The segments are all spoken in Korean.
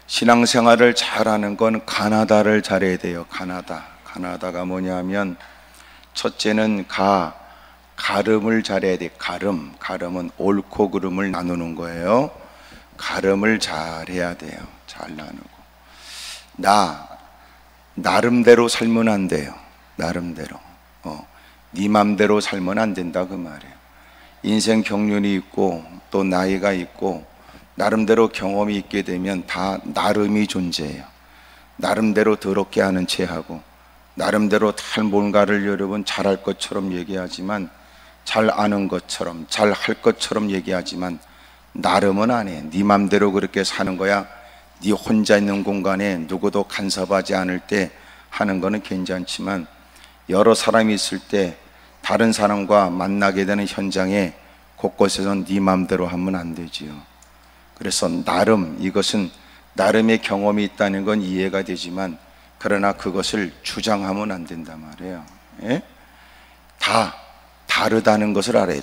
신앙생활을 잘하는 건 가나다를 잘해야 돼요. 가나다가 뭐냐면, 첫째는 가름을 잘해야 돼. 가름은 옳고 그름을 나누는 거예요. 가름을 잘해야 돼요. 잘 나누고. 나름대로 살면 안 돼요. 나름대로. 네 맘대로 살면 안 된다 그 말이에요. 인생 경륜이 있고 또 나이가 있고 나름대로 경험이 있게 되면 다 나름이 존재해요. 나름대로 더럽게 하는 채 하고, 나름대로 잘 뭔가를 여러분 잘할 것처럼 얘기하지만, 잘 아는 것처럼 잘 할 것처럼 얘기하지만 나름은 안 해. 네 맘대로 그렇게 사는 거야. 네 혼자 있는 공간에 누구도 간섭하지 않을 때 하는 거는 괜찮지만, 여러 사람이 있을 때 다른 사람과 만나게 되는 현장에 곳곳에서 네 맘대로 하면 안 되지요. 그래서 이것은 나름의 경험이 있다는 건 이해가 되지만, 그러나 그것을 주장하면 안 된단 말이에요. 예? 다 다르다는 것을 알아요.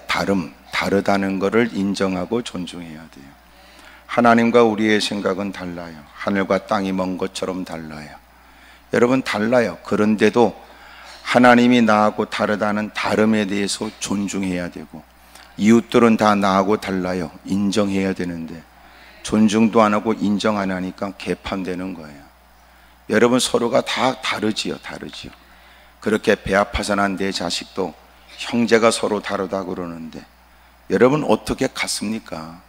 다르다는 것을 인정하고 존중해야 돼요. 하나님과 우리의 생각은 달라요. 하늘과 땅이 먼 것처럼 달라요. 여러분, 달라요. 그런데도 하나님이 나하고 다르다는 다름에 대해서 존중해야 되고, 이웃들은 다 나하고 달라요. 인정해야 되는데 존중도 안 하고 인정 안 하니까 개판되는 거예요. 여러분, 서로가 다 다르지요. 그렇게 배 아파서 난 내 자식도 형제가 서로 다르다 그러는데, 여러분 어떻게 같습니까?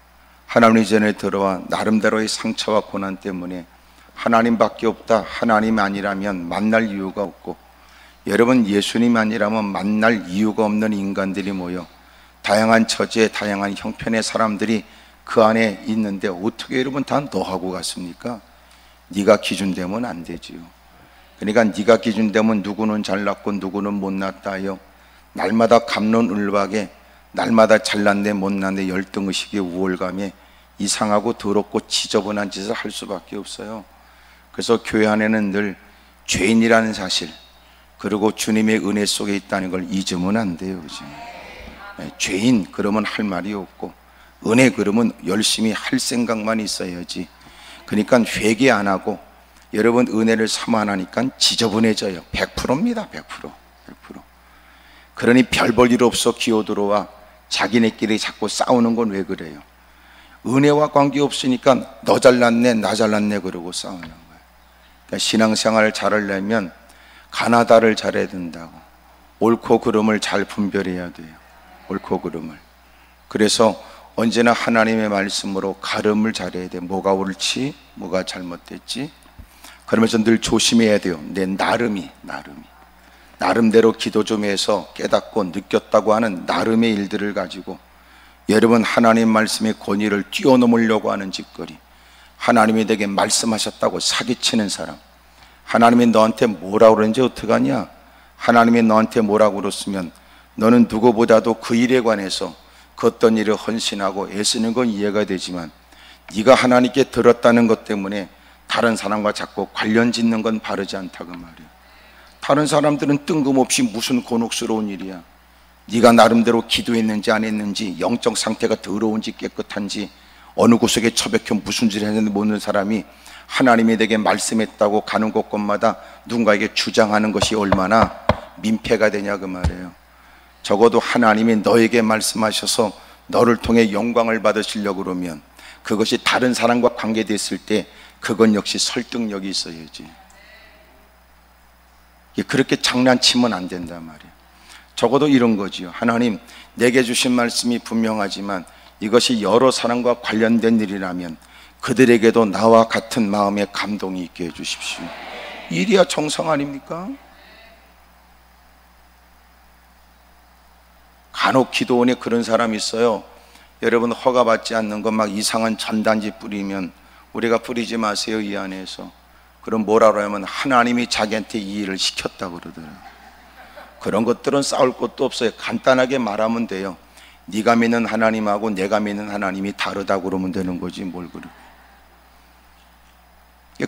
하나님 전에 들어와 나름대로의 상처와 고난 때문에 하나님밖에 없다, 하나님 아니라면 만날 이유가 없고, 여러분 예수님 아니라면 만날 이유가 없는 인간들이 모여 다양한 처지에 다양한 형편의 사람들이 그 안에 있는데, 어떻게 여러분 다 너하고 같습니까? 네가 기준 되면 안 되지요. 그러니까 네가 기준 되면 누구는 잘났고 누구는 못났다요. 날마다 갑론을박에, 날마다 잘났네 못났네 열등의식의 우월감에 이상하고 더럽고 지저분한 짓을 할 수밖에 없어요. 그래서 교회 안에는 늘 죄인이라는 사실, 그리고 주님의 은혜 속에 있다는 걸 잊으면 안 돼요. 그죠? 죄인 그러면 할 말이 없고, 은혜 그러면 열심히 할 생각만 있어야지. 그러니까 회개 안 하고 여러분 은혜를 삼아하니까 지저분해져요. 100%입니다. 100%. 그러니 별 볼 일 없어 기어들어와 자기네끼리 자꾸 싸우는 건 왜 그래요? 은혜와 관계없으니까 너 잘났네 나 잘났네 그러고 싸우는 거예요. 그러니까 신앙생활을 잘하려면 가나다를 잘해야 된다고. 옳고 그름을 잘 분별해야 돼요. 옳고 그름을. 그래서 언제나 하나님의 말씀으로 가름을 잘해야 돼. 뭐가 옳지 뭐가 잘못됐지, 그러면서 늘 조심해야 돼요. 내 나름대로 기도 좀 해서 깨닫고 느꼈다고 하는 나름의 일들을 가지고 여러분 하나님 말씀의 권위를 뛰어넘으려고 하는 짓거리, 하나님이 내게 말씀하셨다고 사기치는 사람, 하나님이 너한테 뭐라고 그러는지 어떡하냐, 하나님이 너한테 뭐라고 그랬으면 너는 누구보다도 그 일에 관해서 그 어떤 일을 헌신하고 애쓰는 건 이해가 되지만, 네가 하나님께 들었다는 것 때문에 다른 사람과 자꾸 관련 짓는 건 바르지 않다고 말이에요. 다른 사람들은 뜬금없이 무슨 곤혹스러운 일이야. 네가 나름대로 기도했는지 안 했는지, 영적 상태가 더러운지 깨끗한지, 어느 구석에 처박혀 무슨 짓을 했는지 모르는 사람이 하나님이 내게 말씀했다고 가는 곳곳마다 누군가에게 주장하는 것이 얼마나 민폐가 되냐 그 말이에요. 적어도 하나님이 너에게 말씀하셔서 너를 통해 영광을 받으시려고 그러면 그것이 다른 사람과 관계됐을 때 그건 역시 설득력이 있어야지. 그렇게 장난치면 안 된단 말이에요. 적어도 이런 거지요. 하나님, 내게 주신 말씀이 분명하지만 이것이 여러 사람과 관련된 일이라면 그들에게도 나와 같은 마음의 감동이 있게 해주십시오. 일이야 정성 아닙니까? 간혹 기도원에 그런 사람이 있어요. 여러분 허가받지 않는 것 막 이상한 전단지 뿌리면 우리가 뿌리지 마세요 이 안에서. 그럼 뭐라고 하면 하나님이 자기한테 이 일을 시켰다고 그러더라고요. 그런 것들은 싸울 것도 없어요. 간단하게 말하면 돼요. 네가 믿는 하나님하고 내가 믿는 하나님이 다르다고 그러면 되는 거지 뭘 그래.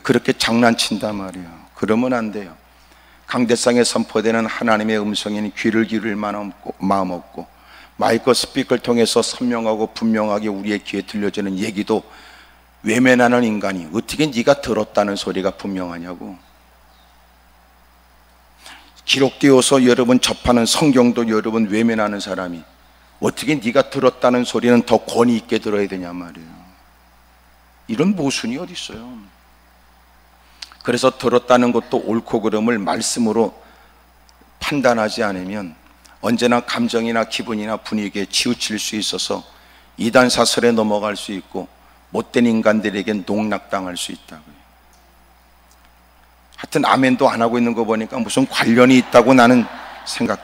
그렇게 장난친단 말이에요. 그러면 안 돼요. 강대상에 선포되는 하나님의 음성에는 귀를 기울일 마음 없고, 마이크 스피커를 통해서 선명하고 분명하게 우리의 귀에 들려지는 얘기도 외면하는 인간이 어떻게 네가 들었다는 소리가 분명하냐고. 기록되어서 여러분 접하는 성경도 여러분 외면하는 사람이 어떻게 네가 들었다는 소리는 더 권위 있게 들어야 되냐 말이에요. 이런 모순이 어디 있어요. 그래서 들었다는 것도 옳고 그름을 말씀으로 판단하지 않으면 언제나 감정이나 기분이나 분위기에 치우칠 수 있어서 이단 사설에 넘어갈 수 있고 못된 인간들에게 농락당할 수 있다고요. 하여튼 아멘도 안 하고 있는 거 보니까 무슨 관련이 있다고 나는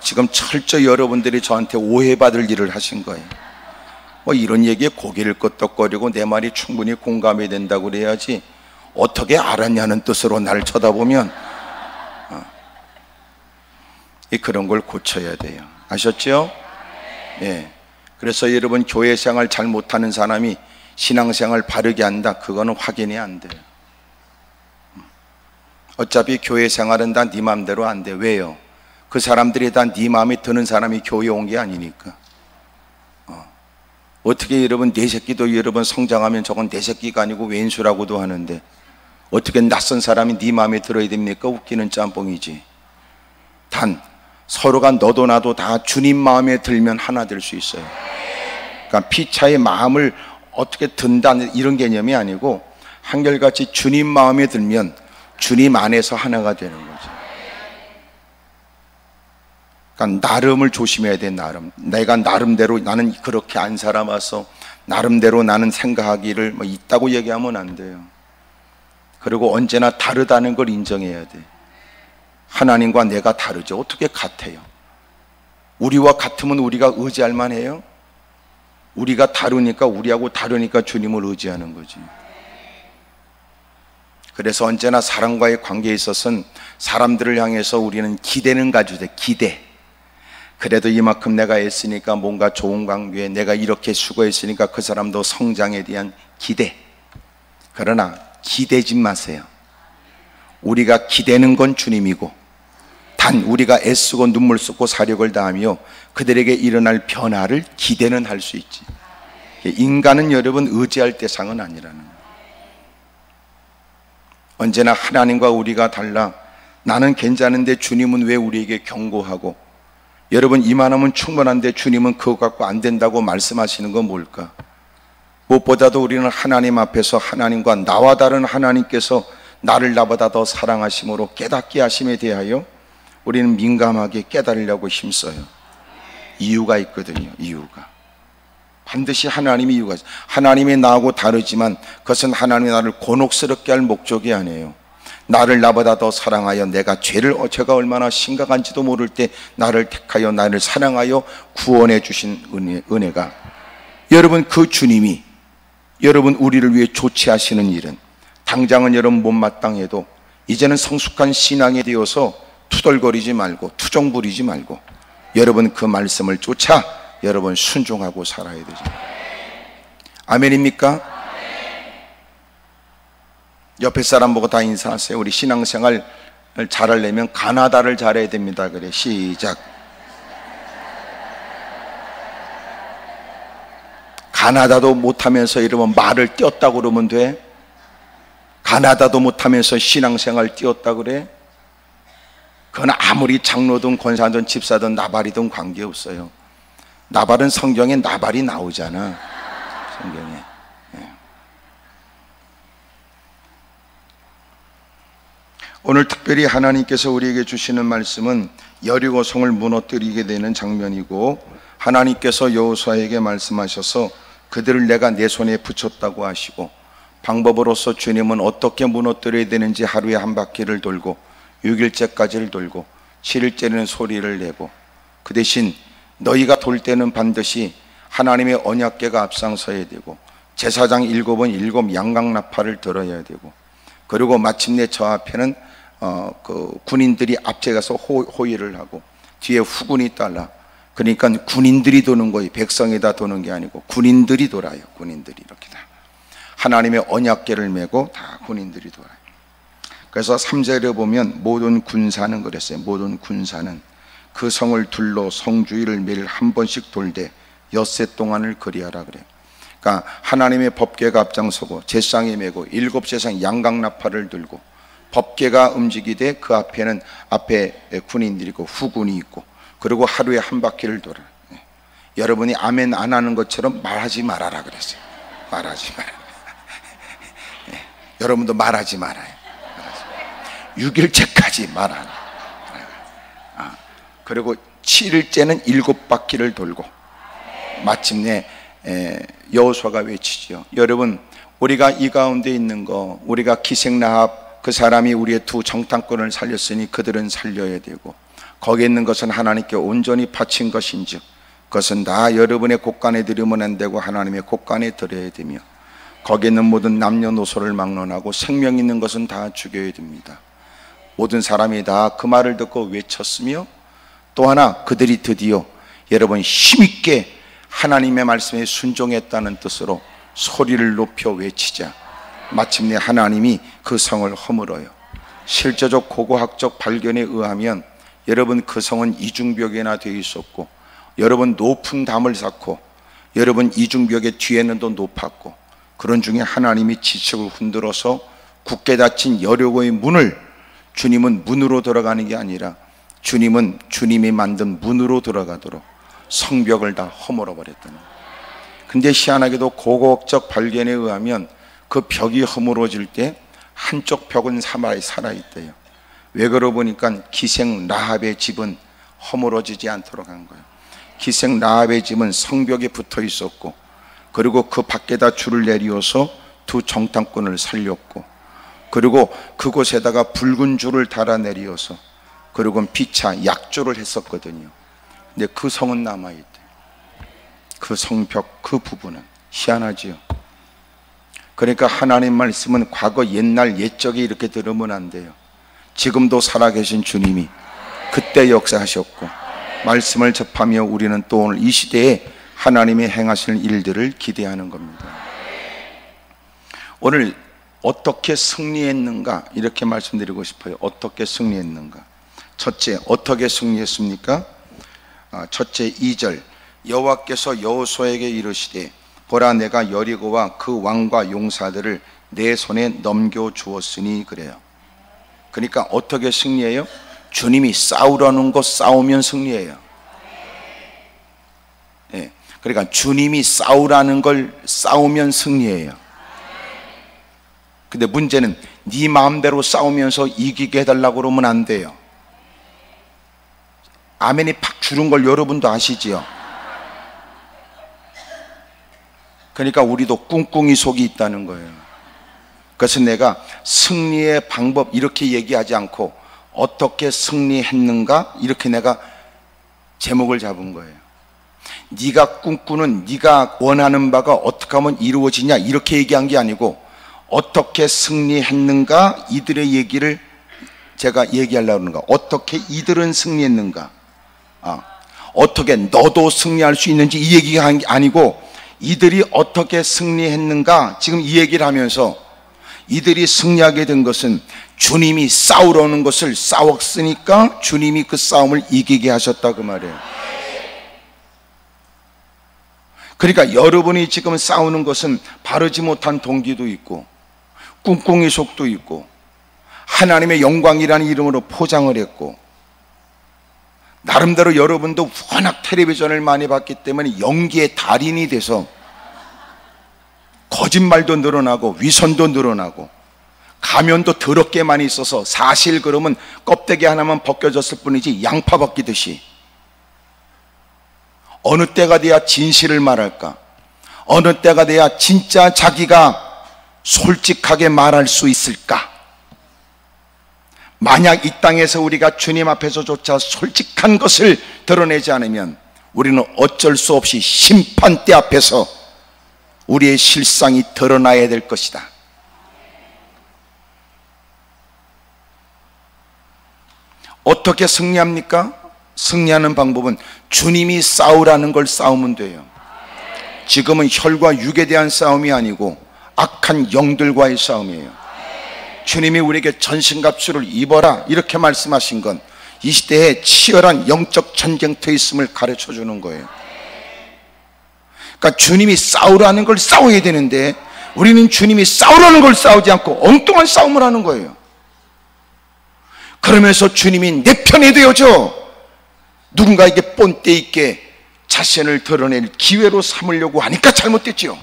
지금 철저히 여러분들이 저한테 오해받을 일을 하신 거예요. 뭐 이런 얘기에 고개를 끄덕거리고 내 말이 충분히 공감이 된다고 그래야지 어떻게 알았냐는 뜻으로 나를 쳐다보면 그런 걸 고쳐야 돼요. 아셨죠? 예. 그래서 여러분 교회 생활 잘 못하는 사람이 신앙생활 바르게 한다, 그거는 확인이 안 돼요. 어차피 교회 생활은 다 네 마음대로 안 돼. 왜요? 그 사람들이 다 네 마음에 드는 사람이 교회 온 게 아니니까. 어떻게 여러분 내 새끼도 여러분 성장하면 저건 내 새끼가 아니고 왼수라고도 하는데 어떻게 낯선 사람이 네 마음에 들어야 됩니까? 웃기는 짬뽕이지. 단 서로가 너도 나도 다 주님 마음에 들면 하나 될 수 있어요. 그러니까 피차의 마음을 어떻게 든다 이런 개념이 아니고 한결같이 주님 마음에 들면 주님 안에서 하나가 되는 거죠. 그러니까 나름을 조심해야 돼. 나름. 내가 나름대로 나는 그렇게 안 살아와서 나름대로 나는 생각하기를 뭐 있다고 얘기하면 안 돼요. 그리고 언제나 다르다는 걸 인정해야 돼. 하나님과 내가 다르죠. 어떻게 같아요? 우리와 같으면 우리가 의지할 만해요? 우리가 다르니까, 우리하고 다르니까 주님을 의지하는 거지. 그래서 언제나 사람과의 관계에 있어서는 사람들을 향해서 우리는 기대는 가져야 돼. 기대. 그래도 이만큼 내가 애쓰니까 뭔가 좋은 관계에 내가 이렇게 수고했으니까 그 사람도 성장에 대한 기대. 그러나 기대지 마세요. 우리가 기대는 건 주님이고 단 우리가 애쓰고 눈물 쏟고 사력을 다하며 그들에게 일어날 변화를 기대는 할 수 있지. 인간은 여러분 의지할 대상은 아니라는 거예요. 언제나 하나님과 우리가 달라. 나는 괜찮은데 주님은 왜 우리에게 경고하고, 여러분 이만하면 충분한데 주님은 그거 갖고 안 된다고 말씀하시는 건 뭘까? 무엇보다도 우리는 하나님 앞에서 하나님과 나와 다른 하나님께서 나를 나보다 더 사랑하심으로 깨닫게 하심에 대하여 우리는 민감하게 깨달으려고 힘써요. 이유가 있거든요. 이유가 반드시 하나님의 이유가 있어요. 하나님이 나하고 다르지만 그것은 하나님이 나를 곤혹스럽게 할 목적이 아니에요. 나를 나보다 더 사랑하여 내가 제가 얼마나 심각한지도 모를 때 나를 택하여 나를 사랑하여 구원해 주신 은혜가, 여러분 그 주님이 여러분 우리를 위해 조치하시는 일은 당장은 여러분 못마땅해도 이제는 성숙한 신앙이 되어서 투덜거리지 말고 투정 부리지 말고 여러분 그 말씀을 쫓아 여러분 순종하고 살아야 되죠. 아멘입니까? 옆에 사람 보고 다 인사하세요. 우리 신앙생활 잘하려면 가나다를 잘해야 됩니다. 그래, 시작. 가나다도 못하면서 이러면 말을 띄었다고 그러면 돼? 가나다도 못하면서 신앙생활 띄었다 그래? 그건 아무리 장로든 권사든 집사든 나발이든 관계없어요. 나발은 성경에 나발이 나오잖아. 성경에. 오늘 특별히 하나님께서 우리에게 주시는 말씀은 여리고성을 무너뜨리게 되는 장면이고, 하나님께서 여호수아에게 말씀하셔서 그들을 내가 내 손에 붙였다고 하시고, 방법으로서 주님은 어떻게 무너뜨려야 되는지 하루에 한 바퀴를 돌고 6일째까지를 돌고 7일째는 소리를 내고, 그 대신 너희가 돌 때는 반드시 하나님의 언약궤가 앞장서야 되고 제사장 7은 7 양강나팔을 들어야 되고, 그리고 마침내 저 앞에는 그 군인들이 앞에 가서 호위를 하고 뒤에 후군이 따라. 그러니까 군인들이 도는 거예요. 백성이 다 도는 게 아니고 군인들이 돌아요. 군인들이 이렇게 다 하나님의 언약궤를 메고 다 군인들이 돌아요. 그래서 3절에 보면 모든 군사는 그랬어요. 모든 군사는 그 성을 둘러 성 주위를 매일 한 번씩 돌되 엿새 동안을 그리하라 그래요. 그러니까 하나님의 법궤가 앞장서고 제상에 메고 일곱 세상 양강나팔을 들고 법궤가 움직이되 그 앞에는 앞에 군인들이 있고 후군이 있고 그리고 하루에 한 바퀴를 돌아. 여러분이 아멘 안 하는 것처럼 말하지 말아라 그랬어요. 말하지 마라. 여러분도 말하지 말아요. 6일째까지 말하라. 그리고 7일째는 7바퀴를 돌고 마침내 여호수아가 외치죠. 여러분, 우리가 이 가운데 있는 거, 우리가 기생라합 그 사람이 우리의 두 정탐꾼을 살렸으니 그들은 살려야 되고, 거기에 있는 것은 하나님께 온전히 바친 것인즉 그것은 다 여러분의 곳간에 드리면 안 되고 하나님의 곳간에 드려야 되며, 거기에 있는 모든 남녀노소를 막론하고 생명 있는 것은 다 죽여야 됩니다. 모든 사람이 다 그 말을 듣고 외쳤으며, 또 하나 그들이 드디어 여러분 힘있게 하나님의 말씀에 순종했다는 뜻으로 소리를 높여 외치자 마침내 하나님이 그 성을 허물어요. 실제적 고고학적 발견에 의하면 여러분 그 성은 이중벽에나 되어 있었고, 여러분 높은 담을 쌓고, 여러분 이중벽의 뒤에는 더 높았고, 그런 중에 하나님이 지척을 흔들어서 굳게 닫힌 여리고의 문을, 주님은 문으로 들어가는 게 아니라 주님은 주님이 만든 문으로 들어가도록 성벽을 다 허물어 버렸다는 거예요. 근데 희한하게도 고고학적 발견에 의하면 그 벽이 허물어질 때 한쪽 벽은 살아있대요. 왜 그러 보니까 기생 라합의 집은 허물어지지 않도록 한 거예요. 기생 라합의 집은 성벽에 붙어 있었고, 그리고 그 밖에다 줄을 내리어서 두 정탐꾼을 살렸고, 그리고 그곳에다가 붉은 줄을 달아 내리어서, 그리고 피차 약조를 했었거든요. 근데 그 성은 남아있대요. 그 성벽 그 부분은 희한하지요. 그러니까 하나님 말씀은 과거 옛날 옛적에 이렇게 들으면 안 돼요. 지금도 살아계신 주님이 그때 역사하셨고, 말씀을 접하며 우리는 또 오늘 이 시대에 하나님이 행하시는 일들을 기대하는 겁니다. 오늘 어떻게 승리했는가 이렇게 말씀드리고 싶어요. 어떻게 승리했는가. 첫째, 어떻게 승리했습니까? 첫째 2절, 여호와께서 여호수아에게 이르시되 보라 내가 여리고와 그 왕과 용사들을 내 손에 넘겨주었으니. 그래요. 그러니까 어떻게 승리해요? 주님이 싸우라는 거 싸우면 승리해요. 예, 그러니까 주님이 싸우라는 걸 싸우면 승리해요. 근데 문제는 네 마음대로 싸우면서 이기게 해달라고 그러면 안 돼요. 아멘이 팍 주는 걸 여러분도 아시지요? 그러니까 우리도 꿍꿍이 속이 있다는 거예요. 그래서 내가 승리의 방법 이렇게 얘기하지 않고 어떻게 승리했는가 이렇게 내가 제목을 잡은 거예요. 네가 꿈꾸는, 네가 원하는 바가 어떻게 하면 이루어지냐 이렇게 얘기한 게 아니고, 어떻게 승리했는가 이들의 얘기를 제가 얘기하려고 하는 거야. 어떻게 이들은 승리했는가, 어떻게 너도 승리할 수 있는지 이 얘기가 아니고, 이들이 어떻게 승리했는가 지금 이 얘기를 하면서, 이들이 승리하게 된 것은 주님이 싸우려는 것을 싸웠으니까 주님이 그 싸움을 이기게 하셨다 그 말이에요. 그러니까 여러분이 지금 싸우는 것은 바르지 못한 동기도 있고 꿍꿍이 속도 있고 하나님의 영광이라는 이름으로 포장을 했고, 나름대로 여러분도 워낙 텔레비전을 많이 봤기 때문에 연기의 달인이 돼서 거짓말도 늘어나고 위선도 늘어나고 가면도 더럽게 많이 있어서 사실 그러면 껍데기 하나만 벗겨졌을 뿐이지 양파 벗기듯이, 어느 때가 돼야 진실을 말할까, 어느 때가 돼야 진짜 자기가 솔직하게 말할 수 있을까. 만약 이 땅에서 우리가 주님 앞에서조차 솔직한 것을 드러내지 않으면 우리는 어쩔 수 없이 심판대 앞에서 우리의 실상이 드러나야 될 것이다. 어떻게 승리합니까? 승리하는 방법은 주님이 싸우라는 걸 싸우면 돼요. 지금은 혈과 육에 대한 싸움이 아니고 악한 영들과의 싸움이에요. 주님이 우리에게 전신갑주를 입어라 이렇게 말씀하신 건 이 시대에 치열한 영적 전쟁터에 있음을 가르쳐 주는 거예요. 그러니까 주님이 싸우라는 걸 싸워야 되는데 우리는 주님이 싸우라는 걸 싸우지 않고 엉뚱한 싸움을 하는 거예요. 그러면서 주님이 내 편이 되어져 누군가에게 본때 있게 자신을 드러낼 기회로 삼으려고 하니까 잘못됐지요.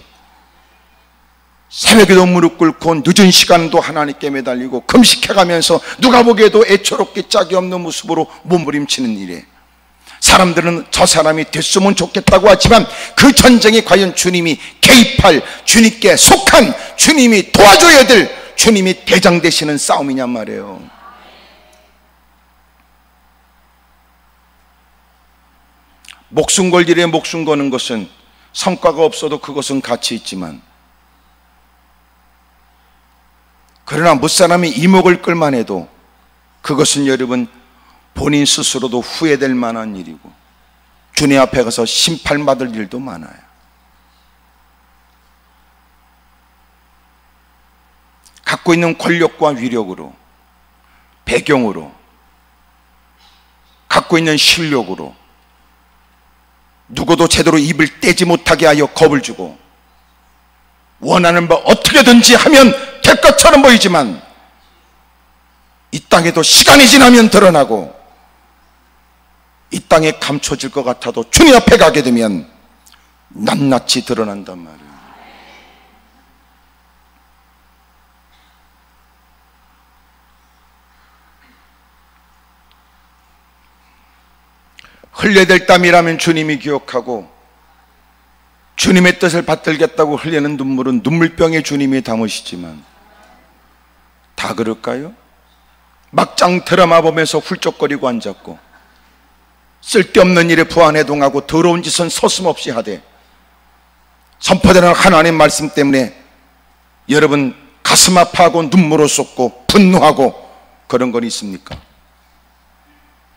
새벽에도 무릎 꿇고 늦은 시간도 하나님께 매달리고 금식해가면서 누가 보기에도 애처롭게 짝이 없는 모습으로 몸부림치는 일에 사람들은 저 사람이 됐으면 좋겠다고 하지만 그 전쟁에 과연 주님이 개입할, 주님께 속한, 주님이 도와줘야 될, 주님이 대장 되시는 싸움이냔 말이에요. 목숨 걸 일에 목숨 거는 것은 성과가 없어도 그것은 가치 있지만, 그러나 무사람이 이목을 끌만 해도 그것은 여러분 본인 스스로도 후회될 만한 일이고 주님 앞에 가서 심판받을 일도 많아요. 갖고 있는 권력과 위력으로, 배경으로, 갖고 있는 실력으로 누구도 제대로 입을 떼지 못하게 하여 겁을 주고 원하는 바 어떻게든지 하면 될 것처럼 보이지만 이 땅에도 시간이 지나면 드러나고 이 땅에 감춰질 것 같아도 주님 앞에 가게 되면 낱낱이 드러난단 말이에요. 흘려야 될 땀이라면 주님이 기억하고 주님의 뜻을 받들겠다고 흘리는 눈물은 눈물병에 주님이 담으시지만 다 그럴까요? 막장 드라마 보면서 훌쩍거리고 앉았고 쓸데없는 일에 부안해동하고 더러운 짓은 서슴없이 하되 선포되는 하나님 말씀 때문에 여러분 가슴 아파하고 눈물을 쏟고 분노하고 그런 건 있습니까?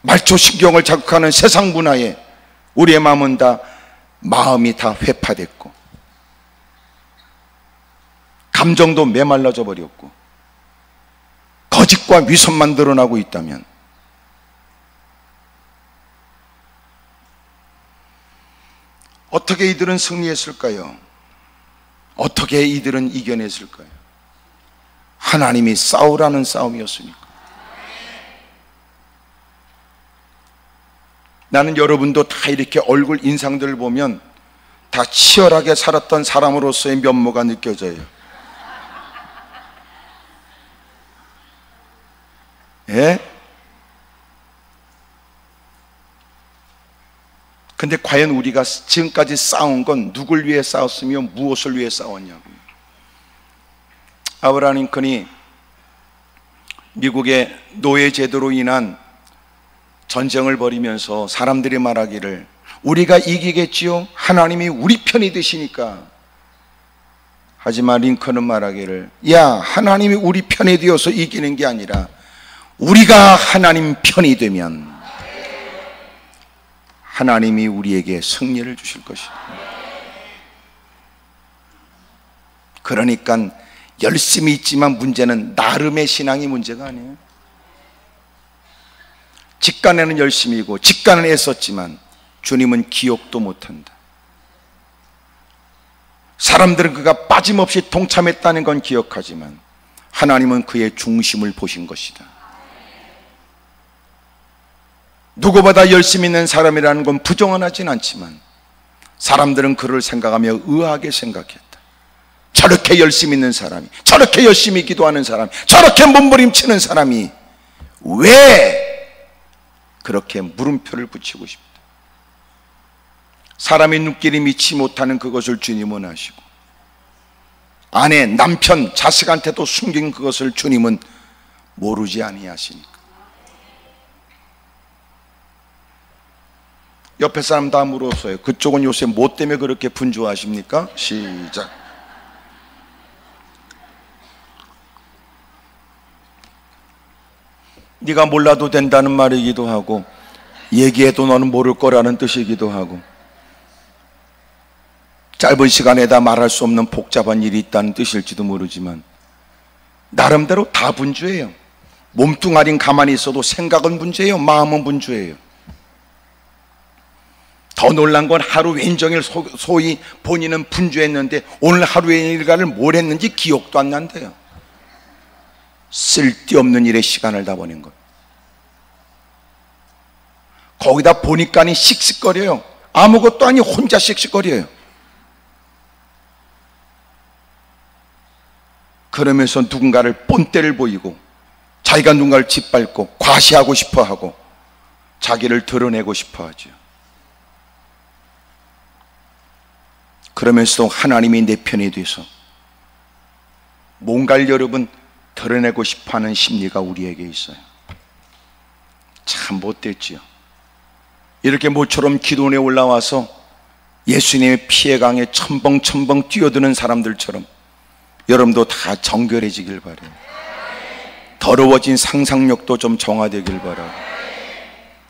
말초신경을 자극하는 세상 문화에 우리의 마음이 다 회파됐고 감정도 메말라져 버렸고 거짓과 위선만 드러나고 있다면 어떻게 이들은 승리했을까요? 어떻게 이들은 이겨냈을까요? 하나님이 싸우라는 싸움이었으니까. 나는 여러분도 다 이렇게 얼굴 인상들을 보면 다 치열하게 살았던 사람으로서의 면모가 느껴져요. 예? 근데 과연 우리가 지금까지 싸운 건 누굴 위해 싸웠으며 무엇을 위해 싸웠냐고요. 아브라함 링컨이 미국의 노예제도로 인한 전쟁을 벌이면서 사람들이 말하기를 우리가 이기겠지요? 하나님이 우리 편이 되시니까. 하지만 링컨은 말하기를 야, 하나님이 우리 편이 되어서 이기는 게 아니라 우리가 하나님 편이 되면 하나님이 우리에게 승리를 주실 것이다. 그러니까 열심히 있지만 문제는 나름의 신앙이 문제가 아니에요. 직간에는 열심히고 직간은 애썼지만 주님은 기억도 못한다. 사람들은 그가 빠짐없이 동참했다는 건 기억하지만 하나님은 그의 중심을 보신 것이다. 누구보다 열심히 있는 사람이라는 건 부정은 하진 않지만 사람들은 그를 생각하며 의아하게 생각했다. 저렇게 열심히 있는 사람이, 저렇게 열심히 기도하는 사람이, 저렇게 몸부림치는 사람이 왜 그렇게 물음표를 붙이고 싶다. 사람의 눈길이 미치 못하는 그것을 주님은 아시고 아내, 남편, 자식한테도 숨긴 그것을 주님은 모르지 아니하시니까. 옆에 사람 다 물었어요. 그쪽은 요새 뭐 때문에 그렇게 분주하십니까? 시작. 네가 몰라도 된다는 말이기도 하고 얘기해도 너는 모를 거라는 뜻이기도 하고 짧은 시간에다 말할 수 없는 복잡한 일이 있다는 뜻일지도 모르지만 나름대로 다 분주해요. 몸뚱아리는 가만히 있어도 생각은 분주해요. 마음은 분주해요. 더 놀란 건 하루 왼종일 소위 본인은 분주했는데 오늘 하루 일과를 뭘 했는지 기억도 안 난대요. 쓸데없는 일에 시간을 다 보낸 것. 거기다 보니까니 씩씩거려요. 아무것도 아니 혼자 씩씩거려요. 그러면서 누군가를 본때를 보이고 자기가 누군가를 짓밟고 과시하고 싶어하고 자기를 드러내고 싶어하죠. 그러면서도 하나님이 내 편이 돼서 뭔가를 여러분 드러내고 싶어하는 심리가 우리에게 있어요. 참 못됐지요. 이렇게 모처럼 기도원에 올라와서 예수님의 피의 강에 첨벙첨벙 뛰어드는 사람들처럼 여러분도 다 정결해지길 바라요. 더러워진 상상력도 좀 정화되길 바라요.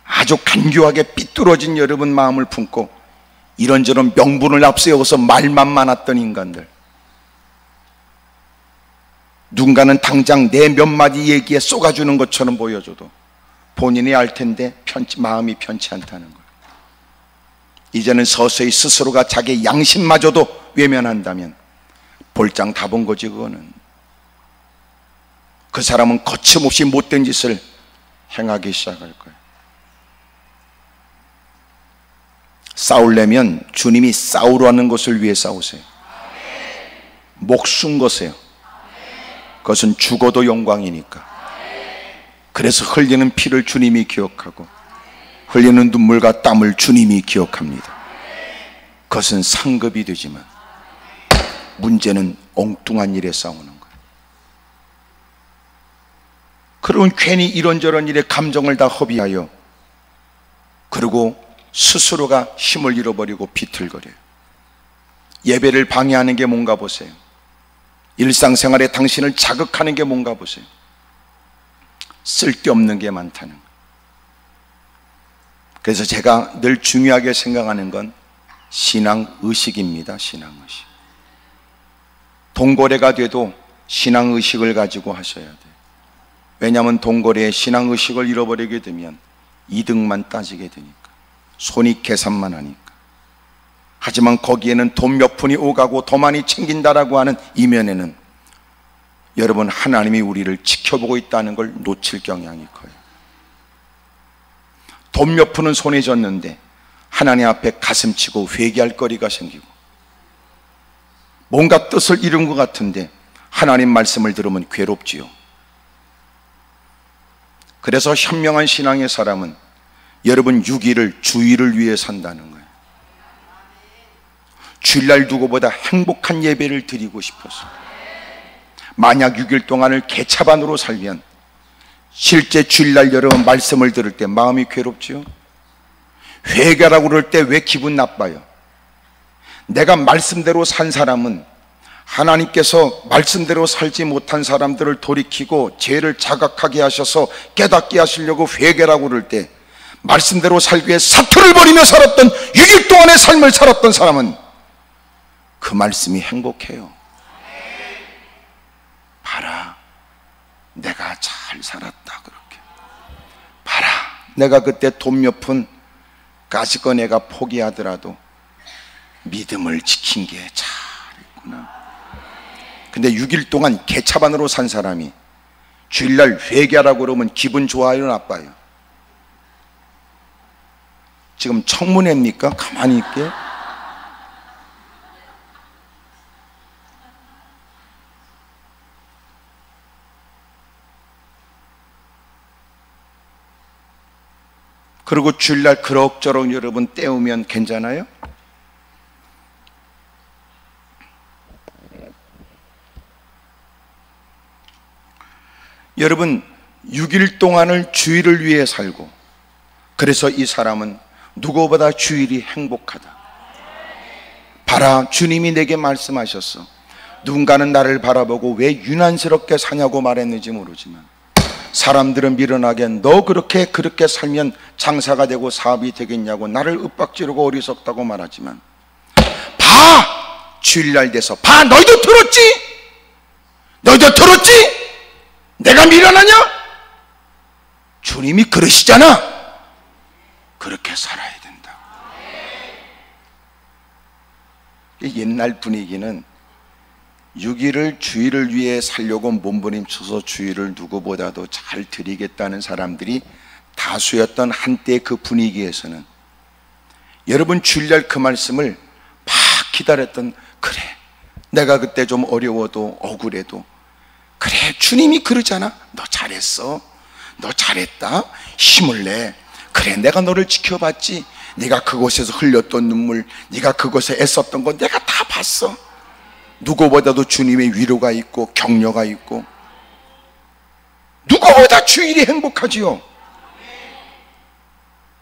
아주 간교하게 삐뚤어진 여러분 마음을 품고 이런저런 명분을 앞세워서 말만 많았던 인간들, 누군가는 당장 내 몇 마디 얘기에 쏘가주는 것처럼 보여줘도 본인이 알 텐데 마음이 편치 않다는 거예요. 이제는 서서히 스스로가 자기 양심마저도 외면한다면 볼장 다 본 거지. 그거는 그 사람은 거침없이 못된 짓을 행하기 시작할 거예요. 싸우려면 주님이 싸우라는 것을 위해 싸우세요. 목숨 거세요. 그것은 죽어도 영광이니까. 그래서 흘리는 피를 주님이 기억하고 흘리는 눈물과 땀을 주님이 기억합니다. 그것은 상급이 되지만 문제는 엉뚱한 일에 싸우는 거예요. 그러면 괜히 이런저런 일에 감정을 다 허비하여 그리고 스스로가 힘을 잃어버리고 비틀거려요. 예배를 방해하는 게 뭔가 보세요. 일상생활에 당신을 자극하는 게 뭔가 보세요. 쓸데없는 게 많다는 거예요. 그래서 제가 늘 중요하게 생각하는 건 신앙의식입니다. 신앙의식. 동거래가 돼도 신앙의식을 가지고 하셔야 돼요. 왜냐하면 동거래에 신앙의식을 잃어버리게 되면 이득만 따지게 되니까, 손익 계산만 하니까. 하지만 거기에는 돈 몇 푼이 오가고 더 많이 챙긴다라고 하는 이면에는 여러분 하나님이 우리를 지켜보고 있다는 걸 놓칠 경향이 커요. 돈 몇 푼은 손에 졌는데 하나님 앞에 가슴치고 회개할 거리가 생기고 뭔가 뜻을 잃은 것 같은데 하나님 말씀을 들으면 괴롭지요. 그래서 현명한 신앙의 사람은 여러분 6일을 주일을 위해 산다는 거예요. 주일날 누구보다 행복한 예배를 드리고 싶어서. 만약 6일 동안을 개차반으로 살면 실제 주일날 여러분 말씀을 들을 때 마음이 괴롭지요. 회개라고 그럴 때 왜 기분 나빠요? 내가 말씀대로 산 사람은 하나님께서 말씀대로 살지 못한 사람들을 돌이키고 죄를 자각하게 하셔서 깨닫게 하시려고 회개라고 그럴 때 말씀대로 살기 위해 사투를 벌이며 살았던 6일 동안의 삶을 살았던 사람은 그 말씀이 행복해요. 봐라, 내가 잘 살았다. 그렇게 봐라, 내가 그때 돈 몇 푼 가지고 내가 포기하더라도 믿음을 지킨 게 잘했구나. 근데 6일 동안 개차반으로 산 사람이 주일날 회개하라고 그러면 기분 좋아요, 나빠요? 지금 청문회입니까? 가만히 있게. 그리고 주일날 그럭저럭 여러분 때우면 괜찮아요? 여러분 6일 동안을 주일을 위해 살고, 그래서 이 사람은 누구보다 주일이 행복하다. 봐라, 주님이 내게 말씀하셨어. 누군가는 나를 바라보고 왜 유난스럽게 사냐고 말했는지 모르지만 사람들은 미련하게 너 그렇게 살면 장사가 되고 사업이 되겠냐고 나를 윽박지르고 어리석다고 말하지만, 봐, 주일날 돼서 봐, 너희도 들었지? 너희도 들었지? 내가 미련하냐? 주님이 그러시잖아. 그렇게 살아야 된다. 옛날 분위기는 6일을 주일을 위해 살려고 몸부림쳐서 주일을 누구보다도 잘 드리겠다는 사람들이 다수였던 한때 그 분위기에서는 여러분 주일날 그 말씀을 막 기다렸던, 그래 내가 그때 좀 어려워도 억울해도 그래 주님이 그러잖아, 너 잘했어, 너 잘했다, 힘을 내, 그래 내가 너를 지켜봤지, 네가 그곳에서 흘렸던 눈물, 네가 그곳에 애썼던 거 내가 다 봤어. 누구보다도 주님의 위로가 있고 격려가 있고 누구보다 주일이 행복하지요.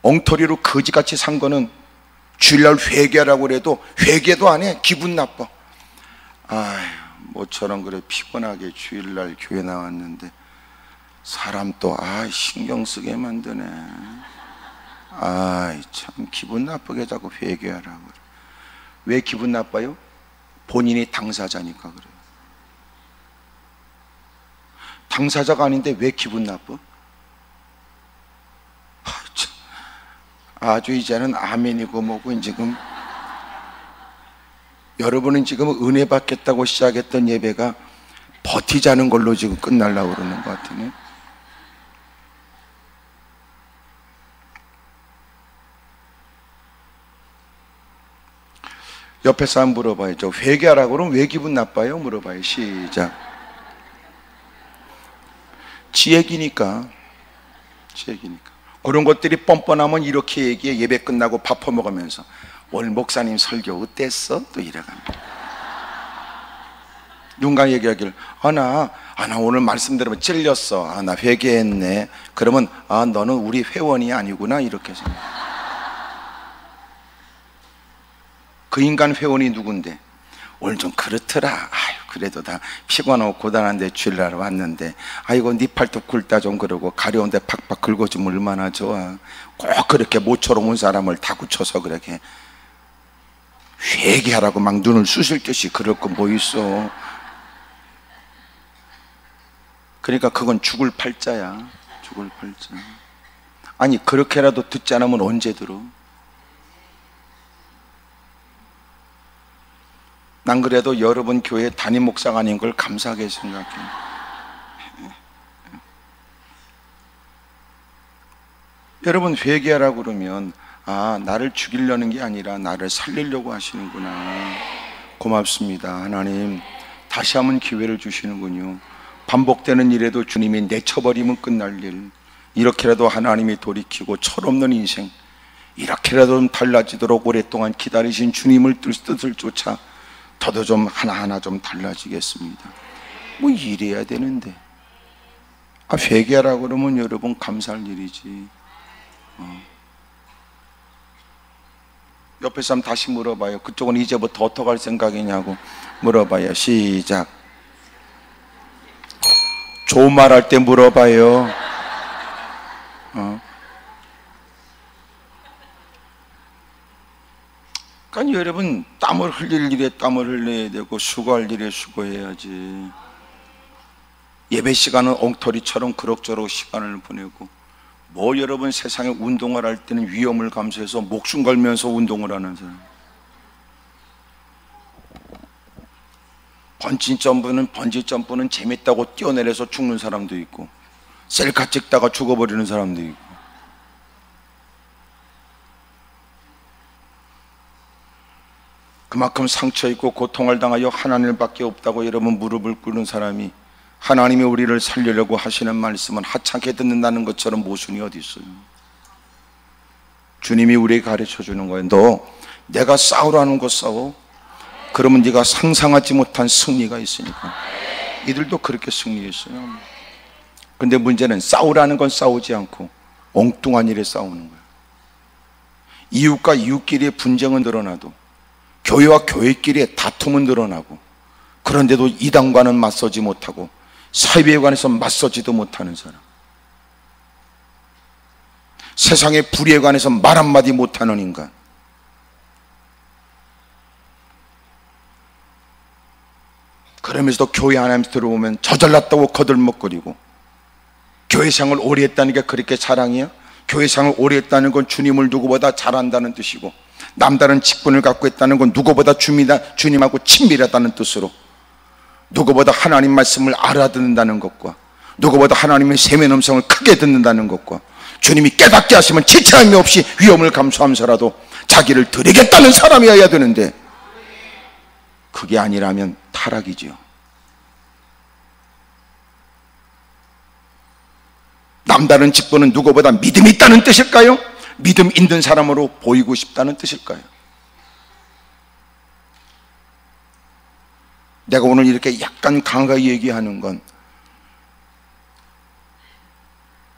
엉터리로 거지같이 산 거는 주일날 회개하라고 해도 회개도 안 해. 기분 나빠. 아휴, 모처럼 그래 피곤하게 주일날 교회 나왔는데 사람 또 신경 쓰게 만드네. 참 기분 나쁘게 자꾸 회개하라고 그래. 왜 기분 나빠요? 본인이 당사자니까 그래요. 당사자가 아닌데 왜 기분 나빠? 아주 이제는 아멘이고 뭐고. 지금 여러분은 지금 은혜 받겠다고 시작했던 예배가 버티자는 걸로 지금 끝날라고 그러는 것 같으네. 옆에 사람 물어봐요. 저 회개하라고 그러면 왜 기분 나빠요? 물어봐요. 시작. 지 얘기니까. 그런 것들이 뻔뻔하면 이렇게 얘기해. 예배 끝나고 밥 퍼먹으면서 오늘 목사님 설교 어땠어? 또 이래갑니다. 누군가 얘기하기를 나 오늘 말씀 들으면 찔렸어. 나 회개했네. 그러면 너는 우리 회원이 아니구나 이렇게 생각해. 그 인간 회원이 누군데 오늘 좀 그렇더라. 그래도 다 피곤하고 고단한데 주일날 왔는데 아이고 네 팔뚝 굵다 좀 그러고 가려운데 팍팍 긁어주면 얼마나 좋아. 꼭 그렇게 모처럼 온 사람을 다구쳐서 그렇게 회개하라고 막 눈을 쑤실 듯이 그럴 거 뭐 있어. 그러니까 그건 죽을 팔자야. 죽을 팔자. 아니 그렇게라도 듣지 않으면 언제 들어? 난 그래도 여러분 교회 담임 목사가 아닌 걸 감사하게 생각해. 여러분 회개하라고 그러면 나를 죽이려는 게 아니라 나를 살리려고 하시는구나. 고맙습니다. 하나님 다시 한번 기회를 주시는군요. 반복되는 일에도 주님이 내쳐버리면 끝날 일, 이렇게라도 하나님이 돌이키고 철없는 인생, 이렇게라도 좀 달라지도록 오랫동안 기다리신 주님을 뜻을 쫓아 저도 좀 하나하나 좀 달라지겠습니다. 뭐 이래야 되는데 회개하라고 그러면 여러분 감사할 일이지. 옆에 사람 다시 물어봐요. 그쪽은 이제부터 어떻게 할 생각이냐고 물어봐요. 시작. 좋은 말 할 때 물어봐요. 그러니까 여러분 땀을 흘릴 일에 땀을 흘려야 되고 수고할 일에 수고해야지. 예배 시간은 엉터리처럼 그럭저럭 시간을 보내고 뭐 여러분 세상에 운동을 할 때는 위험을 감수해서 목숨 걸면서 운동을 하는 사람. 번지점프는 재밌다고 뛰어내려서 죽는 사람도 있고 셀카 찍다가 죽어버리는 사람도 있고. 그만큼 상처 있고 고통을 당하여 하나님밖에 없다고 여러분 무릎을 꿇는 사람이 하나님이 우리를 살리려고 하시는 말씀은 하찮게 듣는다는 것처럼 모순이 어디 있어요? 주님이 우리에게 가르쳐 주는 거예요. 너 내가 싸우라는 거 싸워. 그러면 네가 상상하지 못한 승리가 있으니까. 이들도 그렇게 승리했어요. 근데 문제는 싸우라는 건 싸우지 않고 엉뚱한 일에 싸우는 거예요. 이웃과 이웃끼리의 분쟁은 늘어나도 교회와 교회끼리의 다툼은 늘어나고 그런데도 이단과는 맞서지 못하고 사회에 관해서 맞서지도 못하는 사람, 세상의 불의에 관해서 말 한마디 못하는 인간, 그러면서도 교회 안에 들어오면 저 잘났다고 거들먹거리고 교회 생활을 오래 했다는 게 그렇게 자랑이야? 교회 생활을 오래 했다는 건 주님을 누구보다 잘한다는 뜻이고 남다른 직분을 갖고 있다는 건 누구보다 주님하고 친밀하다는 뜻으로, 누구보다 하나님 말씀을 알아듣는다는 것과, 누구보다 하나님의 세면 음성을 크게 듣는다는 것과, 주님이 깨닫게 하시면 지체함이 없이 위험을 감수하면서라도 자기를 드리겠다는 사람이어야 되는데, 그게 아니라면 타락이지요. 남다른 직분은 누구보다 믿음이 있다는 뜻일까요? 믿음 있는 사람으로 보이고 싶다는 뜻일까요? 내가 오늘 이렇게 약간 강하게 얘기하는 건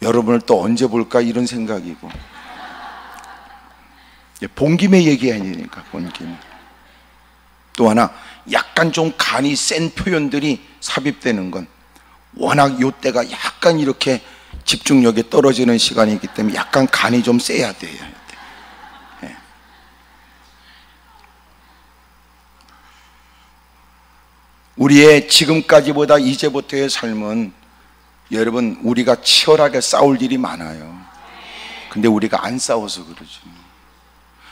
여러분을 또 언제 볼까 이런 생각이고, 본 김에 얘기해야 되니까, 본 김에. 또 하나, 약간 좀 간이 센 표현들이 삽입되는 건 워낙 요때가 약간 이렇게 집중력이 떨어지는 시간이기 때문에 약간 간이 좀 세야 돼요. 네. 우리의 지금까지보다 이제부터의 삶은, 여러분, 우리가 치열하게 싸울 일이 많아요. 근데 우리가 안 싸워서 그러죠.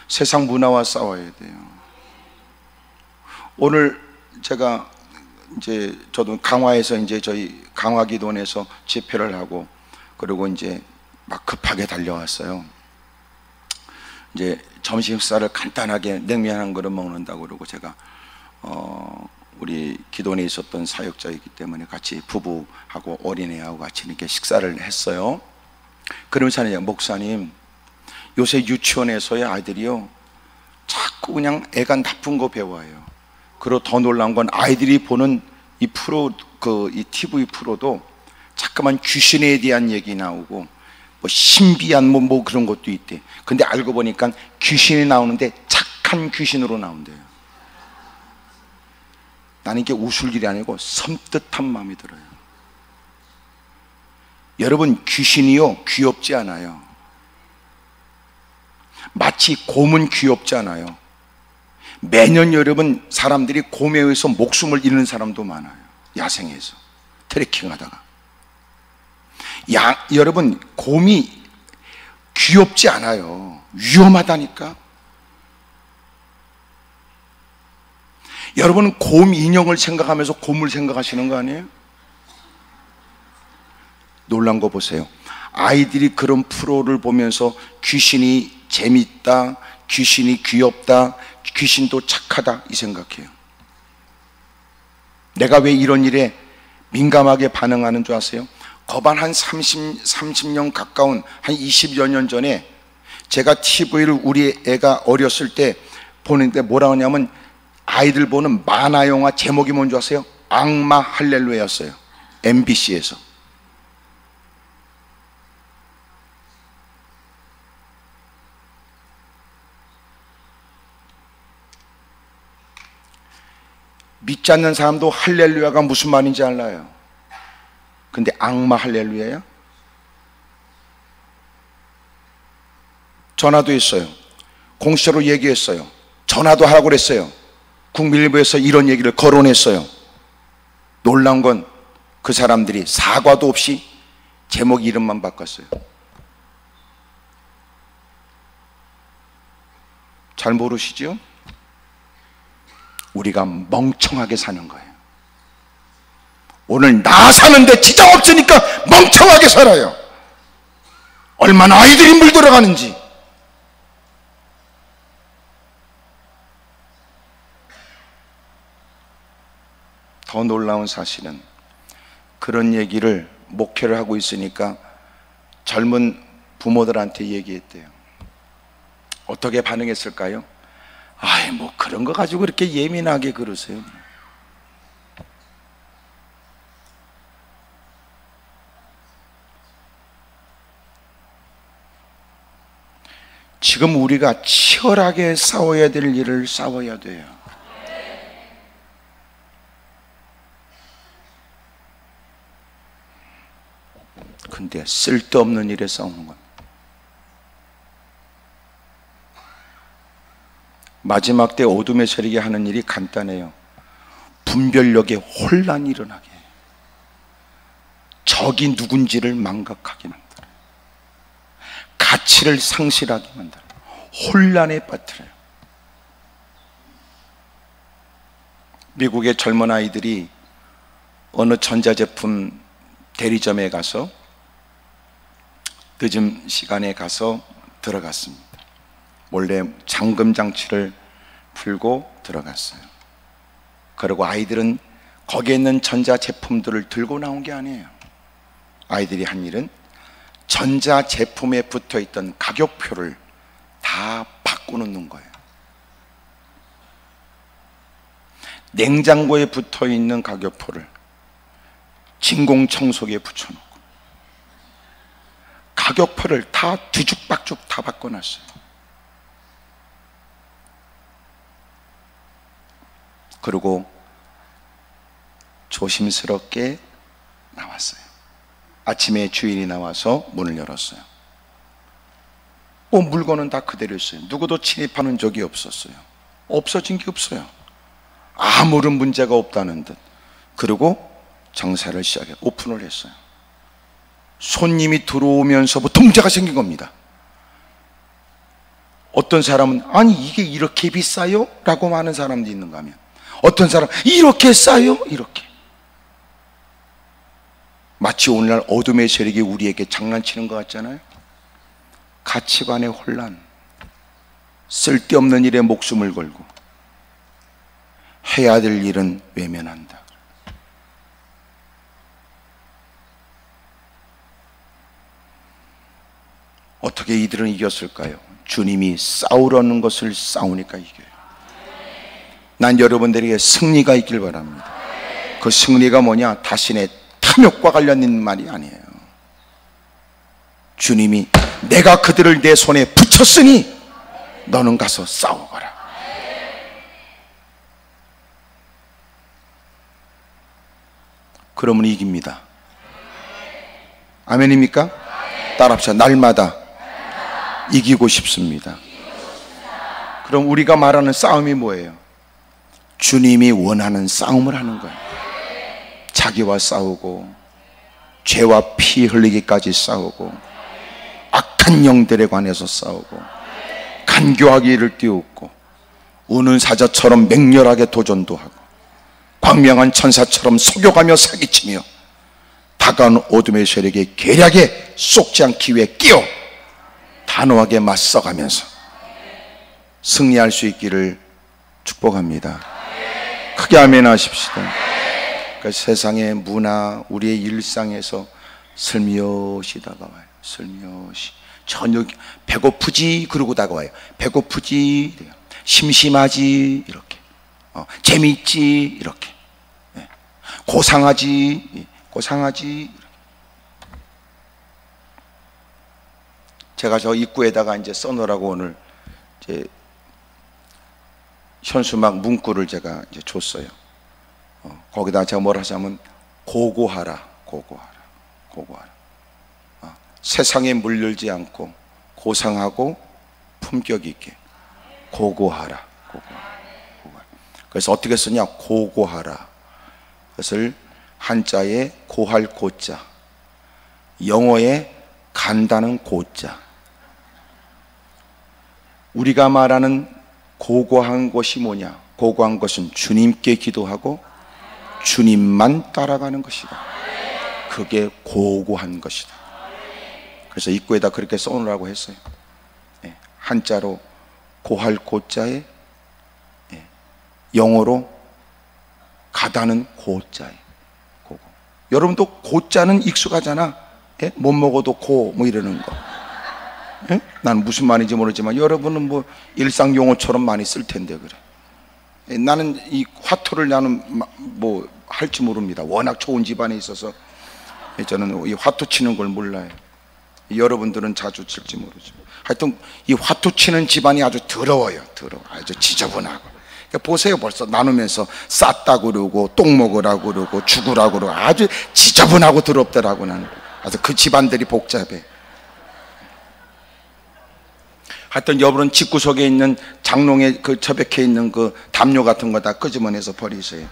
세상 문화와 싸워야 돼요. 오늘 제가 이제 저도 강화에서 이제 저희 강화기도원에서 집회를 하고, 그리고 이제 막 급하게 달려왔어요. 이제 점심 식사를 간단하게 냉면 한 그릇 먹는다고 그러고, 제가 우리 기도원에 있었던 사역자이기 때문에 같이 부부하고 어린애하고 같이 이렇게 식사를 했어요. 그러면서 목사님, 요새 유치원에서의 아이들이요 자꾸 그냥 애가 나쁜 거 배워요. 그리고 더 놀라운 건 아이들이 보는 이 프로, 이 TV 프로도 자꾸만 귀신에 대한 얘기 나오고, 뭐 신비한 뭐 그런 것도 있대. 근데 알고 보니까 귀신이 나오는데 착한 귀신으로 나온대요. 나는 이게 웃을 일이 아니고 섬뜩한 마음이 들어요. 여러분, 귀신이요 귀엽지 않아요. 마치 곰은 귀엽지 않아요. 매년 여러분, 사람들이 곰에 의해서 목숨을 잃는 사람도 많아요. 야생에서 트레킹 하다가. 여러분, 곰이 귀엽지 않아요. 위험하다니까. 여러분은 곰 인형을 생각하면서 곰을 생각하시는 거 아니에요? 놀란 거 보세요. 아이들이 그런 프로를 보면서 귀신이 재밌다, 귀신이 귀엽다, 귀신도 착하다 이 생각해요. 내가 왜 이런 일에 민감하게 반응하는 줄 아세요? 거반 한 30년 가까운 한 20여 년 전에 제가 TV를 우리 애가 어렸을 때 보는데 뭐라 하냐면, 아이들 보는 만화 영화 제목이 뭔지 아세요? 악마 할렐루야였어요. MBC에서. 믿지 않는 사람도 할렐루야가 무슨 말인지 알아요. 근데 악마 할렐루야야? 전화도 했어요. 공식적으로 얘기했어요. 전화도 하라고 그랬어요. 국민일보에서 이런 얘기를 거론했어요. 놀라운 건 그 사람들이 사과도 없이 제목 이름만 바꿨어요. 잘 모르시죠? 우리가 멍청하게 사는 거예요. 오늘 나 사는데 지장 없으니까 멍청하게 살아요. 얼마나 아이들이 물들어가는지. 더 놀라운 사실은 그런 얘기를 목회를 하고 있으니까 젊은 부모들한테 얘기했대요. 어떻게 반응했을까요? 아이, 뭐 그런 거 가지고 그렇게 예민하게 그러세요. 지금 우리가 치열하게 싸워야 될 일을 싸워야 돼요. 근데 쓸데없는 일에 싸우는 건, 마지막 때 어둠의 세력이 하는 일이 간단해요. 분별력에 혼란이 일어나게 해요. 적이 누군지를 망각하게 만들어요. 가치를 상실하게 만들어요. 혼란에 빠뜨려요. 미국의 젊은 아이들이 어느 전자제품 대리점에 가서 늦은 시간에 가서 들어갔습니다. 몰래 잠금 장치를 풀고 들어갔어요. 그리고 아이들은 거기에 있는 전자제품들을 들고 나온 게 아니에요. 아이들이 한 일은 전자제품에 붙어있던 가격표를 다 바꿔놓는 거예요. 냉장고에 붙어있는 가격표를 진공청소기에 붙여놓고 가격표를 다 뒤죽박죽 다 바꿔놨어요. 그리고 조심스럽게 나왔어요. 아침에 주인이 나와서 문을 열었어요. 물건은 다 그대로 있어요. 누구도 침입하는 적이 없었어요. 없어진 게 없어요. 아무런 문제가 없다는 듯. 그리고 장사를 시작해 오픈을 했어요. 손님이 들어오면서부터 문제가 생긴 겁니다. 어떤 사람은 아니 이게 이렇게 비싸요? 라고 하는 사람도 있는가 하면 어떤 사람은 이렇게 싸요? 이렇게. 마치 오늘날 어둠의 세력이 우리에게 장난치는 것 같잖아요. 가치관의 혼란, 쓸데없는 일에 목숨을 걸고 해야 될 일은 외면한다. 어떻게 이들은 이겼을까요? 주님이 싸우려는 것을 싸우니까 이겨요. 난 여러분들에게 승리가 있길 바랍니다. 그 승리가 뭐냐? 자신의 탐욕과 관련된 말이 아니에요. 주님이 내가 그들을 내 손에 붙였으니 너는 가서 싸워거라. 그러면 이깁니다. 아멘입니까? 따라합시다. 날마다 이기고 싶습니다. 그럼 우리가 말하는 싸움이 뭐예요? 주님이 원하는 싸움을 하는 거예요. 자기와 싸우고 죄와 피 흘리기까지 싸우고 악한 영들에 관해서 싸우고 간교하기를 띄우고 우는 사자처럼 맹렬하게 도전도 하고 광명한 천사처럼 속여가며 사기치며 다가오는 어둠의 세력에 계략에 쏙지 않기 위해 끼어 단호하게 맞서가면서 승리할 수 있기를 축복합니다. 크게 아멘 하십시다. 그러니까 세상의 문화, 우리의 일상에서 슬며시 다가와요. 슬며시. 저녁 배고프지? 그러고 다가와요. 배고프지? 심심하지? 이렇게. 재미있지? 이렇게. 고상하지? 고상하지? 제가 저 입구에다가 이제 써놓으라고 오늘 이제 현수막 문구를 제가 이제 줬어요. 거기다 제가 뭐라 하자면 고고하라, 고고하라, 고고하라. 세상에 물들지 않고 고상하고 품격 있게 고고하라, 고고하라, 고고하라. 그래서 어떻게 쓰냐? 고고하라. 그것을 한자에 고할 고자, 영어에 간다는 고자. 우리가 말하는 고고한 것이 뭐냐? 고고한 것은 주님께 기도하고 주님만 따라가는 것이다. 그게 고고한 것이다. 그래서 입구에다 그렇게 써놓으라고 했어요. 한자로 고할 고자에 영어로 가다는 고자에 고고. 여러분도 고자는 익숙하잖아. 못 먹어도 고 뭐 이러는 거. 난 무슨 말인지 모르지만 여러분은 뭐 일상 용어처럼 많이 쓸 텐데 그래. 나는 이 화투를 나는 뭐 할지 모릅니다. 워낙 좋은 집안에 있어서 저는 이 화투 치는 걸 몰라요. 여러분들은 자주 칠지 모르죠. 하여튼 이 화투 치는 집안이 아주 더러워요. 더러워. 아주 지저분하고. 그러니까 보세요. 벌써 나누면서 쌌다고 그러고 똥 먹으라고 그러고 죽으라고 그러고 아주 지저분하고 더럽더라고. 나는 아주 그 집안들이 복잡해. 하여튼 여러분 집구석에 있는 장롱에 그 처박혀 있는 그 담요 같은 거 다 끄집어내서 버리세요.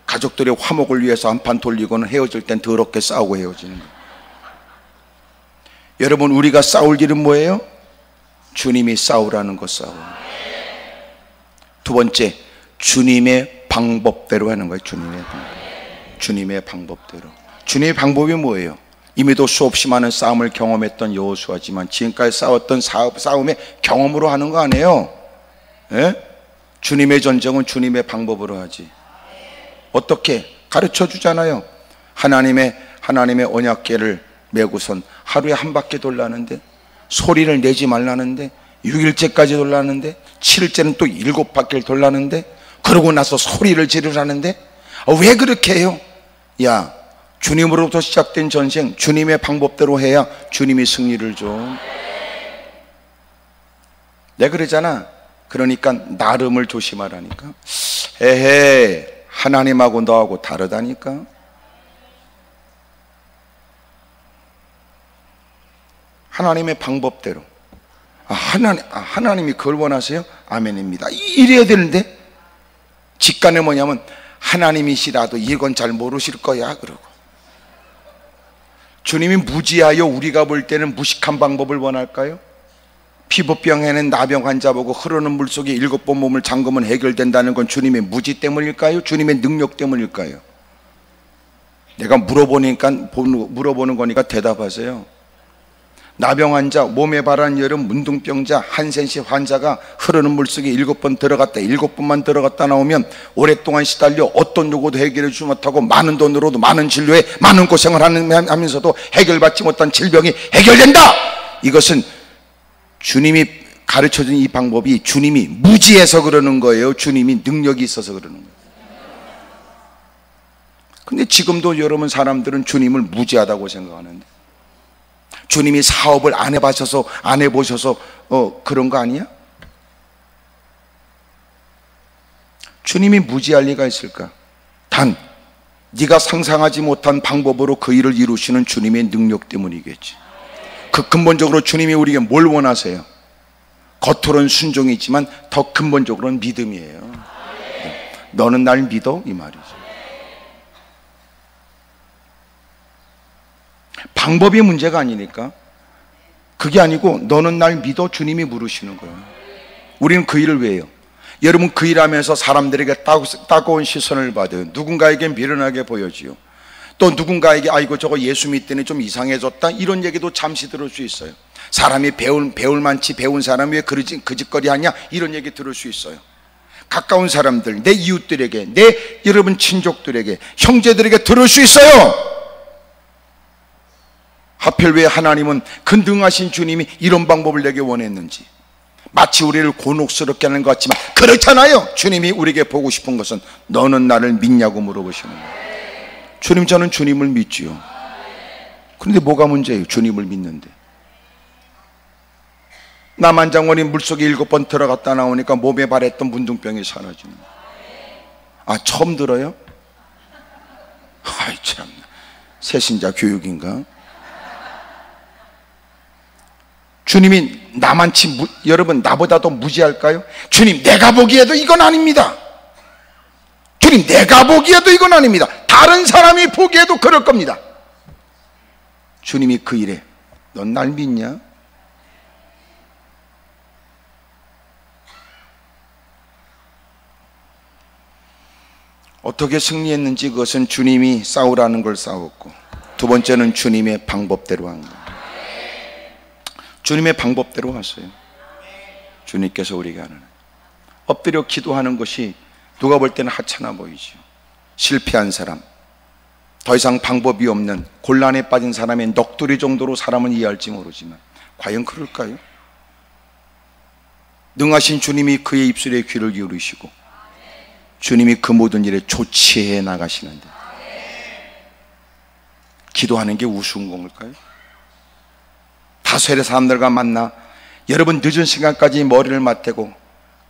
가족들의 화목을 위해서 한판 돌리고는 헤어질 땐 더럽게 싸우고 헤어지는 거예요. 여러분 우리가 싸울 일은 뭐예요? 주님이 싸우라는 거 싸워. 두 번째, 주님의 방법대로 하는 거예요. 주님의 방법대로. 주님의 방법이 뭐예요? 이미도 수없이 많은 싸움을 경험했던 여호수아지만 지금까지 싸웠던 싸움의 경험으로 하는 거 아니에요? 예? 주님의 전쟁은 주님의 방법으로 하지. 어떻게? 가르쳐 주잖아요. 하나님의 언약궤를 메고선 하루에 한 바퀴 돌라는데, 소리를 내지 말라는데, 6일째까지 돌라는데, 7일째는 또 7바퀴를 돌라는데, 그러고 나서 소리를 지르라는데, 왜 그렇게 해요? 야, 주님으로부터 시작된 전쟁, 주님의 방법대로 해야 주님이 승리를 줘. 내가 그러잖아. 그러니까 나름을 조심하라니까. 에헤, 하나님하고 너하고 다르다니까. 하나님의 방법대로. 하나님이 그걸 원하세요? 아멘입니다. 이래야 되는데, 직관에 뭐냐면 하나님이시라도 이건 잘 모르실 거야 그러고, 주님이 무지하여 우리가 볼 때는 무식한 방법을 원할까요? 피부병에는 나병 환자 보고 흐르는 물속에 7번 몸을 잠그면 해결된다는 건 주님의 무지 때문일까요? 주님의 능력 때문일까요? 내가 물어보는 거니까 대답하세요. 나병 환자, 몸에 바란 여름 문둥병자, 한센시 환자가 흐르는 물속에 7번 들어갔다 7번만 들어갔다 나오면 오랫동안 시달려 어떤 누구도 해결해 주지 못하고 많은 돈으로도 많은 진료에 많은 고생을 하면서도 해결받지 못한 질병이 해결된다. 이것은 주님이 가르쳐준 이 방법이 주님이 무지해서 그러는 거예요? 주님이 능력이 있어서 그러는 거예요? 근데 지금도 여러분 사람들은 주님을 무지하다고 생각하는데, 주님이 사업을 안 해보셔서 그런 거 아니야? 주님이 무지할 리가 있을까? 단 네가 상상하지 못한 방법으로 그 일을 이루시는 주님의 능력 때문이겠지. 그 근본적으로 주님이 우리에게 뭘 원하세요? 겉으로는 순종이지만 더 근본적으로는 믿음이에요. 너는 날 믿어? 이 말이죠. 방법이 문제가 아니니까. 그게 아니고 너는 날 믿어? 주님이 물으시는 거예요. 우리는 그 일을 왜 해요? 여러분, 그 일하면서 사람들에게 따가운 시선을 받아요. 누군가에겐 미련하게 보여지요. 또 누군가에게 아이고 저거 예수 믿더니 좀 이상해졌다, 이런 얘기도 잠시 들을 수 있어요. 사람이 배울 만치 배운 사람이 왜 그 짓거리 하냐, 이런 얘기 들을 수 있어요. 가까운 사람들, 내 이웃들에게, 내 여러분 친족들에게, 형제들에게 들을 수 있어요. 하필 왜 하나님은 그 능하신 주님이 이런 방법을 내게 원했는지, 마치 우리를 곤혹스럽게 하는 것 같지만 그렇잖아요. 주님이 우리에게 보고 싶은 것은 너는 나를 믿냐고 물어보시는 거예요. 주님, 저는 주님을 믿지요. 그런데 뭐가 문제예요? 주님을 믿는데 남한장원이 물속에 7번 들어갔다 나오니까 몸에 발했던 문둥병이 사라지는 거예요. 처음 들어요? 아이 참나, 새신자 교육인가? 주님이 여러분 나보다 더 무지할까요? 주님, 내가 보기에도 이건 아닙니다. 주님, 내가 보기에도 이건 아닙니다. 다른 사람이 보기에도 그럴 겁니다. 주님이 그 일에 넌 날 믿냐? 어떻게 승리했는지, 그것은 주님이 싸우라는 걸 싸웠고, 두 번째는 주님의 방법대로 한 거예요. 주님의 방법대로 왔어요. 주님께서 우리에게 하는, 엎드려 기도하는 것이 누가 볼 때는 하찮아 보이죠. 실패한 사람, 더 이상 방법이 없는 곤란에 빠진 사람의 넋두리 정도로 사람은 이해할지 모르지만 과연 그럴까요? 능하신 주님이 그의 입술에 귀를 기울이시고 주님이 그 모든 일에 조치해 나가시는데 기도하는 게 우스운 건가요? 다수의 사람들과 만나 여러분 늦은 시간까지 머리를 맞대고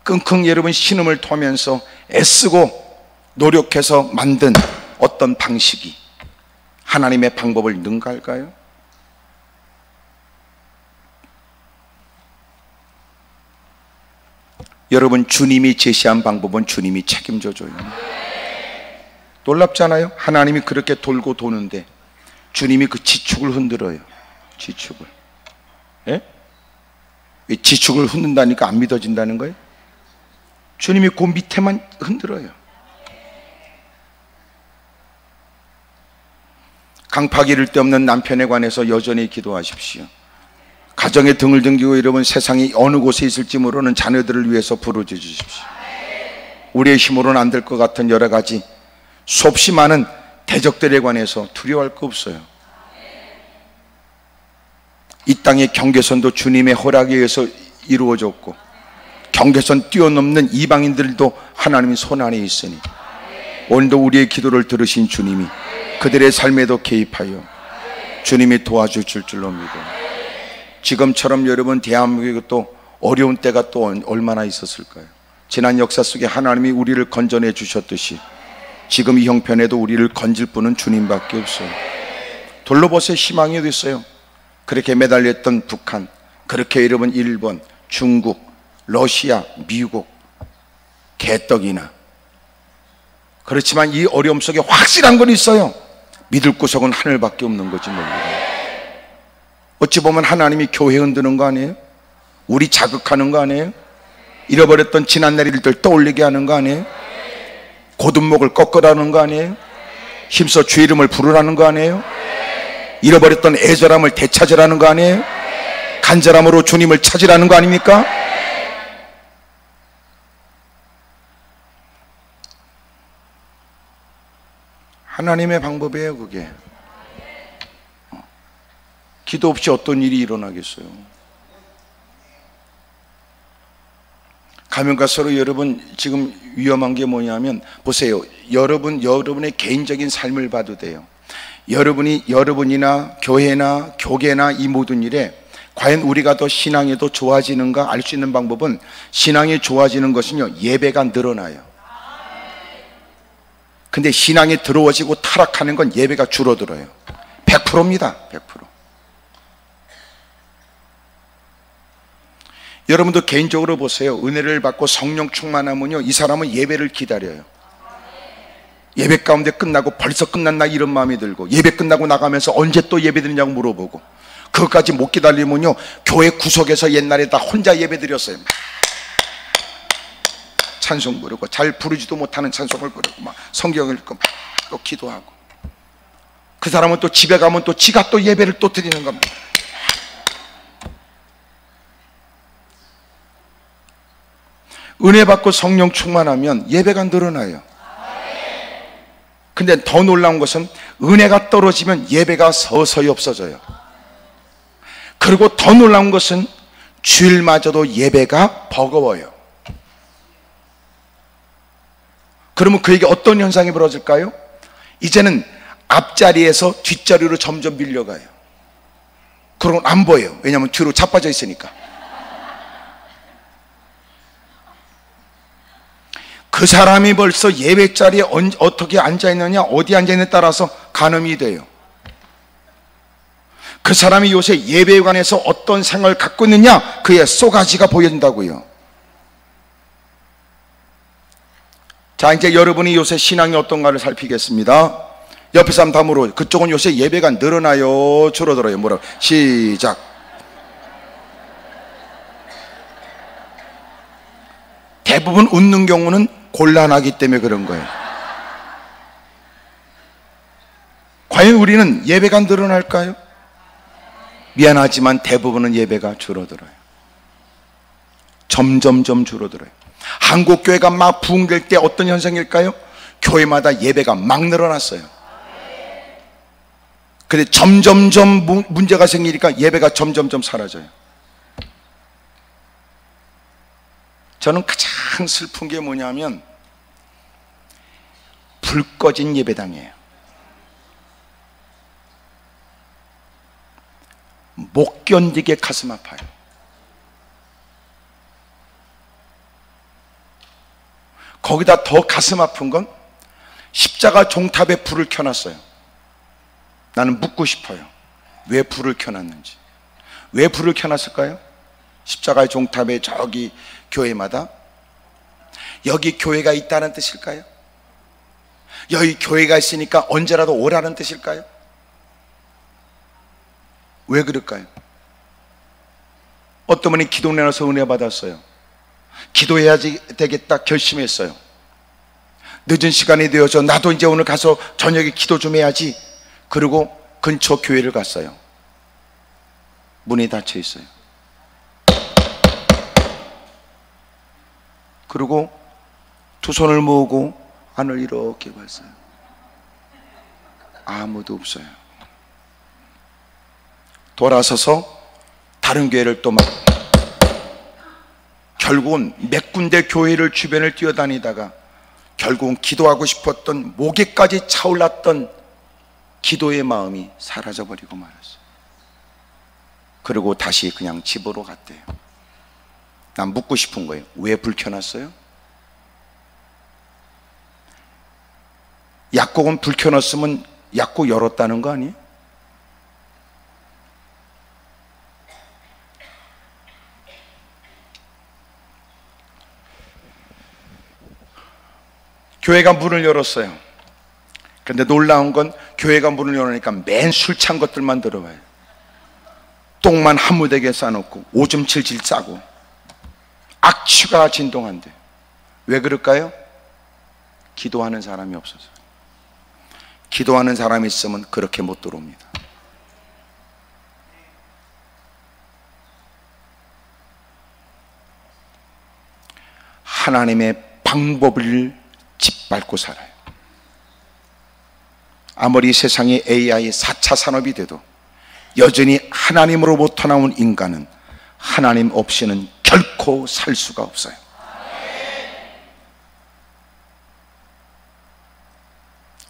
끙끙 여러분 신음을 토하면서 애쓰고 노력해서 만든 어떤 방식이 하나님의 방법을 능가할까요? 여러분, 주님이 제시한 방법은 주님이 책임져 줘요. 놀랍잖아요? 하나님이 그렇게 돌고 도는데 주님이 그 지축을 흔들어요. 지축을. 예? 왜 지축을 흔든다니까 안 믿어진다는 거예요? 주님이 그 밑에만 흔들어요. 강팍 이를 데 없는 남편에 관해서 여전히 기도하십시오. 가정에 등을 등기고 여러분 세상이 어느 곳에 있을지 모르는 자녀들을 위해서 부르짖어 주십시오. 우리의 힘으로는 안 될 것 같은 여러 가지 수없이 많은 대적들에 관해서 두려워할 거 없어요. 이 땅의 경계선도 주님의 허락에 의해서 이루어졌고 경계선 뛰어넘는 이방인들도 하나님의 손 안에 있으니 오늘도 우리의 기도를 들으신 주님이 그들의 삶에도 개입하여 주님이 도와주실 줄로 믿어요. 지금처럼 여러분 대한민국에 또 어려운 때가 또 얼마나 있었을까요? 지난 역사 속에 하나님이 우리를 건져내 주셨듯이 지금 이 형편에도 우리를 건질 분은 주님밖에 없어요. 둘러보세요. 희망이 됐어요. 그렇게 매달렸던 북한, 그렇게 여러분 일본, 중국, 러시아, 미국, 개떡이나. 그렇지만 이 어려움 속에 확실한 건 있어요. 믿을 구석은 하늘밖에 없는 거지 뭡니다. 어찌 보면 하나님이 교회 흔드는 거 아니에요? 우리 자극하는 거 아니에요? 잃어버렸던 지난날 일들 떠올리게 하는 거 아니에요? 고든목을 꺾으라는 거 아니에요? 힘써 주 이름을 부르라는 거 아니에요? 잃어버렸던 애절함을 되찾으라는 거 아니에요? 간절함으로 주님을 찾으라는 거 아닙니까? 하나님의 방법이에요 그게. 기도 없이 어떤 일이 일어나겠어요? 가면 갈수록 여러분 지금 위험한 게 뭐냐면 보세요. 여러분의 개인적인 삶을 봐도 돼요. 여러분이나 교회나 교계나 이 모든 일에 과연 우리가 더 신앙이 더 좋아지는가 알 수 있는 방법은 신앙이 좋아지는 것은요 예배가 늘어나요. 근데 신앙이 더러워지고 타락하는 건 예배가 줄어들어요. 100%입니다. 100%. 여러분도 개인적으로 보세요. 은혜를 받고 성령 충만하면요 이 사람은 예배를 기다려요. 예배 가운데 끝나고 벌써 끝났나 이런 마음이 들고 예배 끝나고 나가면서 언제 또 예배 드리냐고 물어보고 그것까지 못 기다리면요 교회 구석에서 옛날에 다 혼자 예배 드렸어요. 찬송 부르고 잘 부르지도 못하는 찬송을 부르고 막 성경 읽고 막 또 기도하고 그 사람은 또 집에 가면 또 지가 또 예배를 또 드리는 겁니다. 은혜 받고 성령 충만하면 예배가 늘어나요. 근데 더 놀라운 것은 은혜가 떨어지면 예배가 서서히 없어져요. 그리고 더 놀라운 것은 주일마저도 예배가 버거워요. 그러면 그에게 어떤 현상이 벌어질까요? 이제는 앞자리에서 뒷자리로 점점 밀려가요. 그런 건 안 보여요. 왜냐하면 뒤로 자빠져 있으니까. 그 사람이 벌써 예배 자리에 어떻게 앉아있느냐 어디 앉아있느냐에 따라서 가늠이 돼요. 그 사람이 요새 예배에 관해서 어떤 생각을 갖고 있느냐 그의 쏘가지가 보여진다고요. 자 이제 여러분이 요새 신앙이 어떤가를 살피겠습니다. 옆에 사람 다 물어. 그쪽은 요새 예배가 늘어나요 줄어들어요? 뭐라고? 시작. 대부분 웃는 경우는 곤란하기 때문에 그런 거예요. 과연 우리는 예배가 늘어날까요? 미안하지만 대부분은 예배가 줄어들어요. 점점점 줄어들어요. 한국교회가 막 부흥될 때 어떤 현상일까요? 교회마다 예배가 막 늘어났어요. 근데 점점점 문제가 생기니까 예배가 점점점 사라져요. 저는 가장 슬픈 게 뭐냐면 불 꺼진 예배당이에요. 못 견디게 가슴 아파요. 거기다 더 가슴 아픈 건 십자가 종탑에 불을 켜놨어요. 나는 묻고 싶어요. 왜 불을 켜놨는지. 왜 불을 켜놨을까요? 십자가의 종탑에 저기 교회마다 여기 교회가 있다는 뜻일까요? 여기 교회가 있으니까 언제라도 오라는 뜻일까요? 왜 그럴까요? 어떤 분이 기도 내놔서 은혜 받았어요. 기도해야 되겠다 결심했어요. 늦은 시간이 되어서 나도 이제 오늘 가서 저녁에 기도 좀 해야지. 그리고 근처 교회를 갔어요. 문이 닫혀 있어요. 그리고 두 손을 모으고 안을 이렇게 봤어요. 아무도 없어요. 돌아서서 다른 교회를 또 막, 결국은 몇 군데 교회를 주변을 뛰어다니다가 결국은 기도하고 싶었던, 목에까지 차올랐던 기도의 마음이 사라져버리고 말았어요. 그리고 다시 그냥 집으로 갔대요. 난 묻고 싶은 거예요. 왜 불 켜놨어요? 약국은 불 켜놨으면 약국 열었다는 거 아니에요? 교회가 문을 열었어요. 그런데 놀라운 건 교회가 문을 열으니까 맨 술 찬 것들만 들어와요. 똥만 한 무대게 싸놓고 오줌 질질 싸고 악취가 진동한대. 왜 그럴까요? 기도하는 사람이 없어서. 기도하는 사람이 있으면 그렇게 못 들어옵니다. 하나님의 방법을 짓밟고 살아요. 아무리 세상이 AI 4차 산업이 돼도 여전히 하나님으로부터 나온 인간은 하나님 없이는 결코 살 수가 없어요.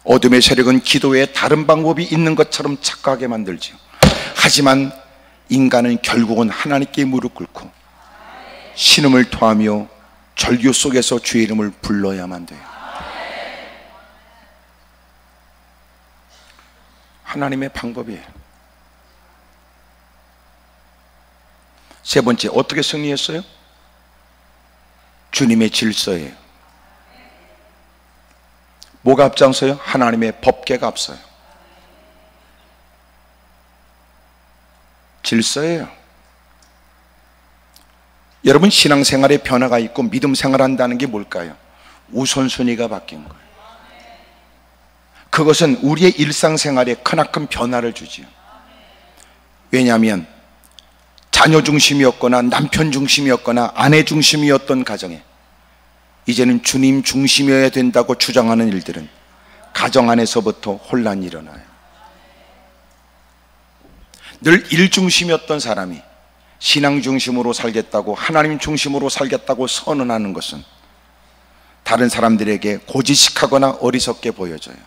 어둠의 세력은 기도에 다른 방법이 있는 것처럼 착각하게 만들죠. 하지만 인간은 결국은 하나님께 무릎 꿇고 신음을 토하며 절규 속에서 주의 이름을 불러야만 돼요. 하나님의 방법이에요. 세 번째, 어떻게 승리했어요? 주님의 질서예요. 뭐가 앞장서요? 하나님의 법궤가 앞서요. 질서예요. 여러분, 신앙생활에 변화가 있고 믿음 생활한다는 게 뭘까요? 우선순위가 바뀐 거예요. 그것은 우리의 일상생활에 크나큰 변화를 주지요. 왜냐하면 자녀 중심이었거나 남편 중심이었거나 아내 중심이었던 가정에 이제는 주님 중심이어야 된다고 주장하는 일들은 가정 안에서부터 혼란이 일어나요. 늘 일 중심이었던 사람이 신앙 중심으로 살겠다고, 하나님 중심으로 살겠다고 선언하는 것은 다른 사람들에게 고지식하거나 어리석게 보여져요.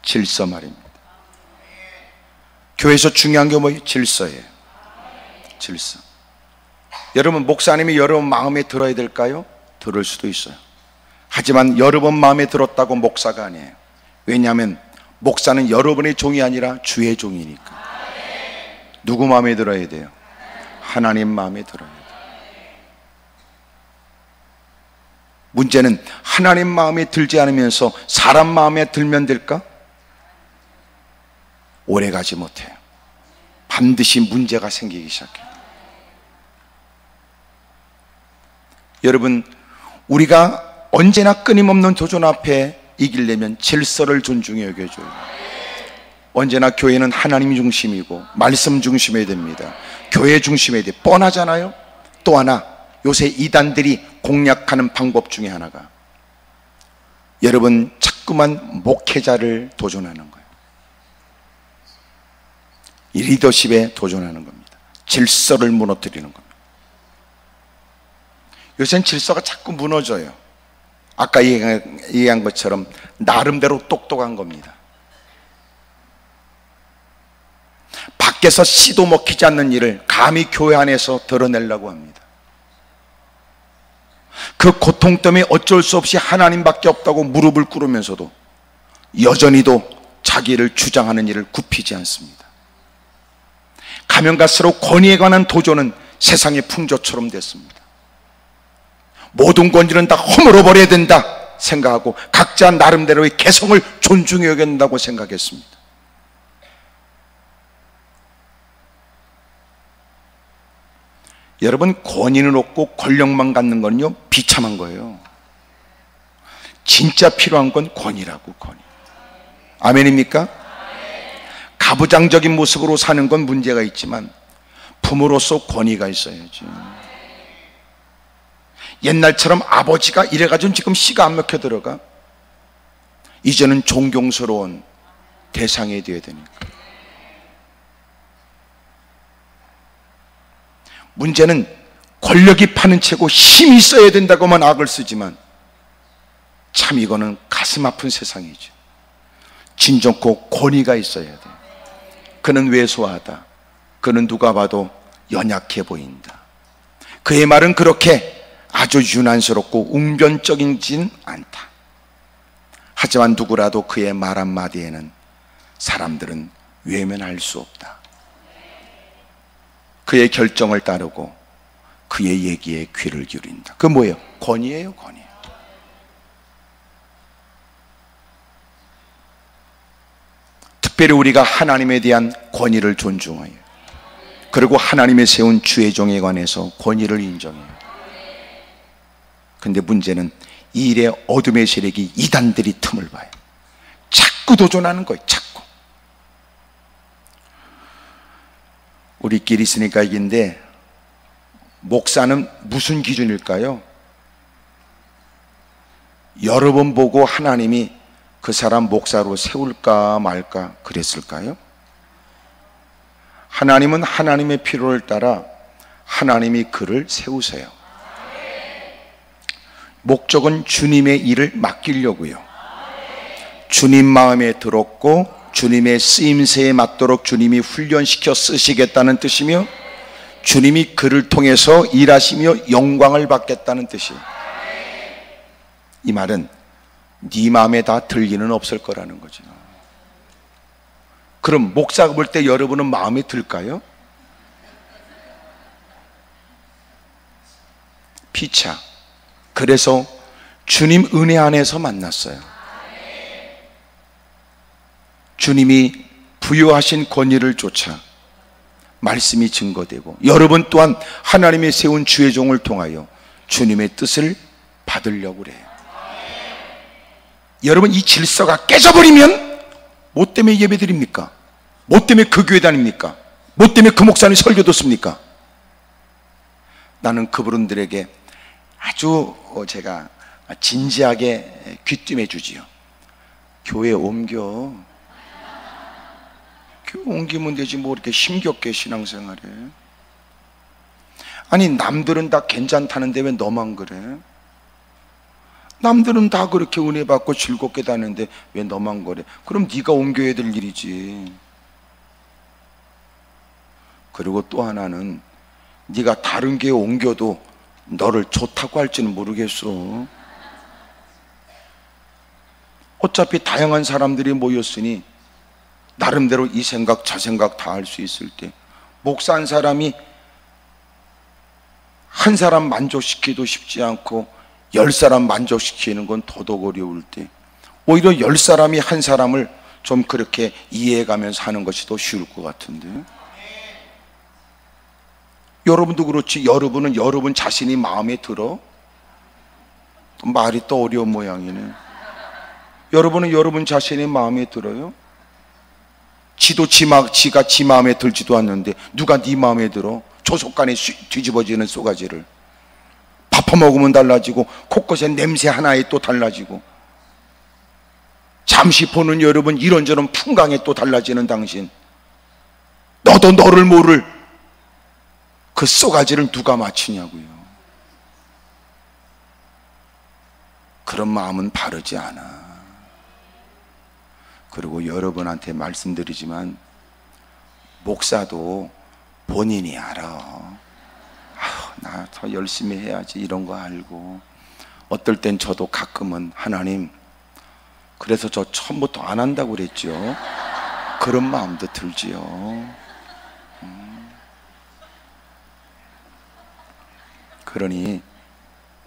질서 말입니다. 교회에서 중요한 게 뭐예요? 질서예요. 질서. 여러분, 목사님이 여러분 마음에 들어야 될까요? 들을 수도 있어요. 하지만 여러분 마음에 들었다고 목사가 아니에요. 왜냐하면 목사는 여러분의 종이 아니라 주의 종이니까. 누구 마음에 들어야 돼요? 하나님 마음에 들어야 돼요. 문제는 하나님 마음에 들지 않으면서 사람 마음에 들면 될까? 오래 가지 못해요. 반드시 문제가 생기기 시작해요. 여러분, 우리가 언제나 끊임없는 도전 앞에 이기려면 질서를 존중해 여겨줘요. 언제나 교회는 하나님 중심이고 말씀 중심이어야 됩니다. 교회 중심이어야 돼. 뻔하잖아요. 또 하나, 요새 이단들이 공략하는 방법 중에 하나가 여러분 자꾸만 목회자를 도전하는 거예요. 이 리더십에 도전하는 겁니다. 질서를 무너뜨리는 겁니다. 요새는 질서가 자꾸 무너져요. 아까 얘기한 것처럼 나름대로 똑똑한 겁니다. 밖에서 씨도 먹히지 않는 일을 감히 교회 안에서 드러내려고 합니다. 그 고통 때문에 어쩔 수 없이 하나님밖에 없다고 무릎을 꿇으면서도 여전히도 자기를 주장하는 일을 굽히지 않습니다. 가면 갈수록 권위에 관한 도전은 세상의 풍조처럼 됐습니다. 모든 권위는 다 허물어버려야 된다 생각하고 각자 나름대로의 개성을 존중해 여겨야 된다고 생각했습니다. 여러분, 권위는 없고 권력만 갖는 건요 비참한 거예요. 진짜 필요한 건 권위라고. 권위. 아멘입니까? 가부장적인 모습으로 사는 건 문제가 있지만 부모로서 권위가 있어야지. 옛날처럼 아버지가 이래가지고 지금 씨가 안 먹혀 들어가. 이제는 존경스러운 대상이 되어야 되니까. 문제는 권력이 파는 채고 힘이 있어야 된다고만 악을 쓰지만 참 이거는 가슴 아픈 세상이죠. 진정코 권위가 있어야 돼. 그는 왜소하다. 그는 누가 봐도 연약해 보인다. 그의 말은 그렇게 아주 유난스럽고 웅변적이진 않다. 하지만 누구라도 그의 말 한마디에는 사람들은 외면할 수 없다. 그의 결정을 따르고 그의 얘기에 귀를 기울인다. 그 뭐예요? 권위예요, 권위. 특별히 우리가 하나님에 대한 권위를 존중해요. 그리고 하나님의 세운 주의 종에 관해서 권위를 인정해요. 근데 문제는 이 일에 어둠의 세력이 이단들이 틈을 봐요. 자꾸 도전하는 거예요. 자꾸. 우리끼리 있으니까 얘기인데 목사는 무슨 기준일까요? 여러 번 보고 하나님이 그 사람 목사로 세울까 말까 그랬을까요? 하나님은 하나님의 필요를 따라 하나님이 그를 세우세요. 목적은 주님의 일을 맡기려고요. 주님 마음에 들었고 주님의 쓰임새에 맞도록 주님이 훈련시켜 쓰시겠다는 뜻이며 주님이 그를 통해서 일하시며 영광을 받겠다는 뜻이에요. 이 말은 네 마음에 다 들 리는 없을 거라는 거죠. 그럼 목사가 볼 때 여러분은 마음에 들까요? 피차. 그래서 주님 은혜 안에서 만났어요. 주님이 부여하신 권위를 쫓아 말씀이 증거되고 여러분 또한 하나님의 세운 주의 종을 통하여 주님의 뜻을 받으려고 그래요. 여러분 이 질서가 깨져버리면 뭐 때문에 예배 드립니까? 뭐 때문에 그 교회 다닙니까? 뭐 때문에 그 목사님 설교 듣습니까? 나는 그분들에게 아주 제가 진지하게 귀띔해 주지요. 교회 옮겨. 교회 옮기면 되지 뭐 이렇게 힘겹게 신앙생활해. 아니 남들은 다 괜찮다는데 왜 너만 그래? 남들은 다 그렇게 은혜 받고 즐겁게 다니는데 왜 너만 그래? 그럼 네가 옮겨야 될 일이지. 그리고 또 하나는 네가 다른 교회 옮겨도 너를 좋다고 할지는 모르겠어. 어차피 다양한 사람들이 모였으니 나름대로 이 생각 저 생각 다 할 수 있을 때 목사 한 사람이 한 사람 만족시키기도 쉽지 않고 10사람 만족시키는 건 더더욱 어려울 때 오히려 10사람이 한 사람을 좀 그렇게 이해해가면서 하는 것이 더 쉬울 것 같은데. 여러분도 그렇지. 여러분은 여러분 자신이 마음에 들어? 말이 또 어려운 모양이네. 여러분은 여러분 자신이 마음에 들어요? 지가 지 마음에 들지도 않는데 누가 네 마음에 들어? 조속간에 뒤집어지는 쏘가지를 밥 퍼먹으면 달라지고 코끝에 냄새 하나에 또 달라지고 잠시 보는 여러분 이런저런 풍광에 또 달라지는 당신, 너도 너를 모를 그 쏘가지를 누가 맞추냐고요. 그런 마음은 바르지 않아. 그리고 여러분한테 말씀드리지만 목사도 본인이 알아. 나 더 열심히 해야지 이런 거 알고. 어떨 땐 저도 가끔은 하나님 그래서 저 처음부터 안 한다고 그랬죠. 그런 마음도 들지요. 그러니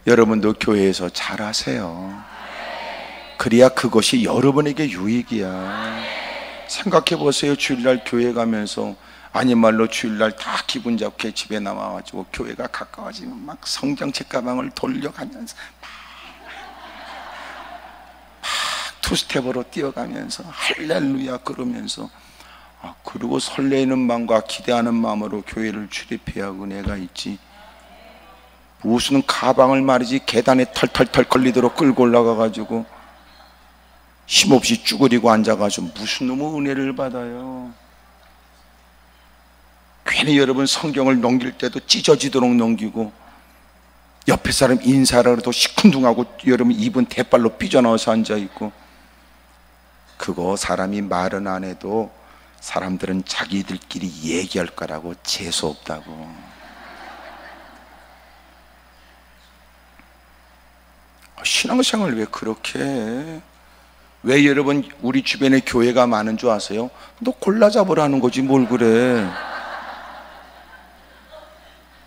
여러분도 교회에서 잘하세요. 그래야 그것이 여러분에게 유익이야. 생각해 보세요. 주일날 교회 가면서 아닌 말로 주일날 다 기분 좋게 집에 남아가지고 교회가 가까워지면 막 성경책 가방을 돌려가면서 막 투스텝으로 뛰어가면서 할렐루야 그러면서 그리고 설레이는 마음과 기대하는 마음으로 교회를 출입해야 은혜가 있지. 무슨 가방을 말이지 계단에 털털털 걸리도록 끌고 올라가가지고 힘없이 쭈그리고 앉아가지고 무슨 놈의 은혜를 받아요. 괜히 여러분 성경을 넘길 때도 찢어지도록 넘기고 옆에 사람 인사를 해도 시큰둥하고 여러분 입은 대빨로 삐져나와서 앉아있고, 그거 사람이 말은 안 해도 사람들은 자기들끼리 얘기할 거라고 재수없다고. 신앙생활 왜 그렇게 해? 왜 여러분 우리 주변에 교회가 많은 줄 아세요? 너 골라 잡으라는 거지 뭘 그래.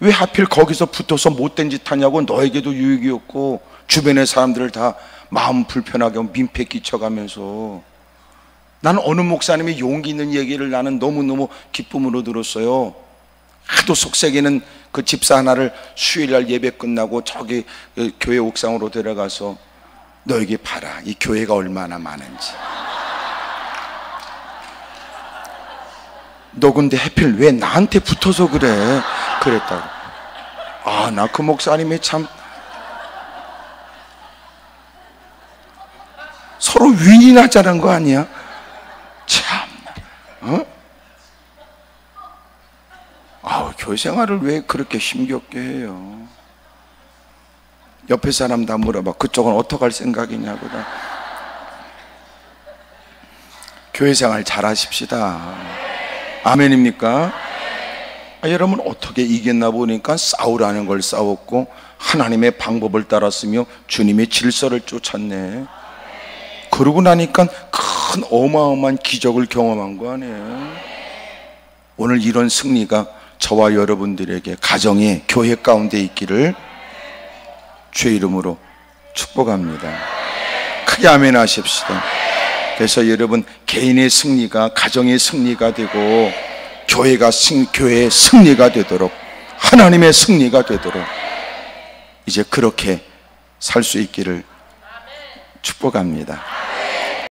왜 하필 거기서 붙어서 못된 짓 하냐고. 너에게도 유익이 없고 주변의 사람들을 다 마음 불편하게 하고 민폐 끼쳐가면서. 나는 어느 목사님이 용기 있는 얘기를 나는 너무너무 기쁨으로 들었어요. 하도 속삭이는 그 집사 하나를 수요일날 예배 끝나고 저기 교회 옥상으로 데려가서 너에게 봐라 이 교회가 얼마나 많은지. 너 근데 하필 왜 나한테 붙어서 그래? 그랬다고. 나 그 목사님이 참 서로 윈윈하자는 거 아니야? 참, 교회 생활을 왜 그렇게 힘겹게 해요? 옆에 사람 다 물어봐. 그쪽은 어떡할 생각이냐고. 교회 생활 잘 하십시다. 아멘입니까? 여러분 어떻게 이겼나 보니까 싸우라는 걸 싸웠고 하나님의 방법을 따랐으며 주님의 질서를 쫓았네. 그러고 나니까 큰 어마어마한 기적을 경험한 거 아니에요. 오늘 이런 승리가 저와 여러분들에게 가정에 교회 가운데 있기를 주의 이름으로 축복합니다. 크게 아멘 하십시다. 그래서 여러분 개인의 승리가 가정의 승리가 되고 교회의 승리가 되도록, 하나님의 승리가 되도록 이제 그렇게 살 수 있기를 축복합니다.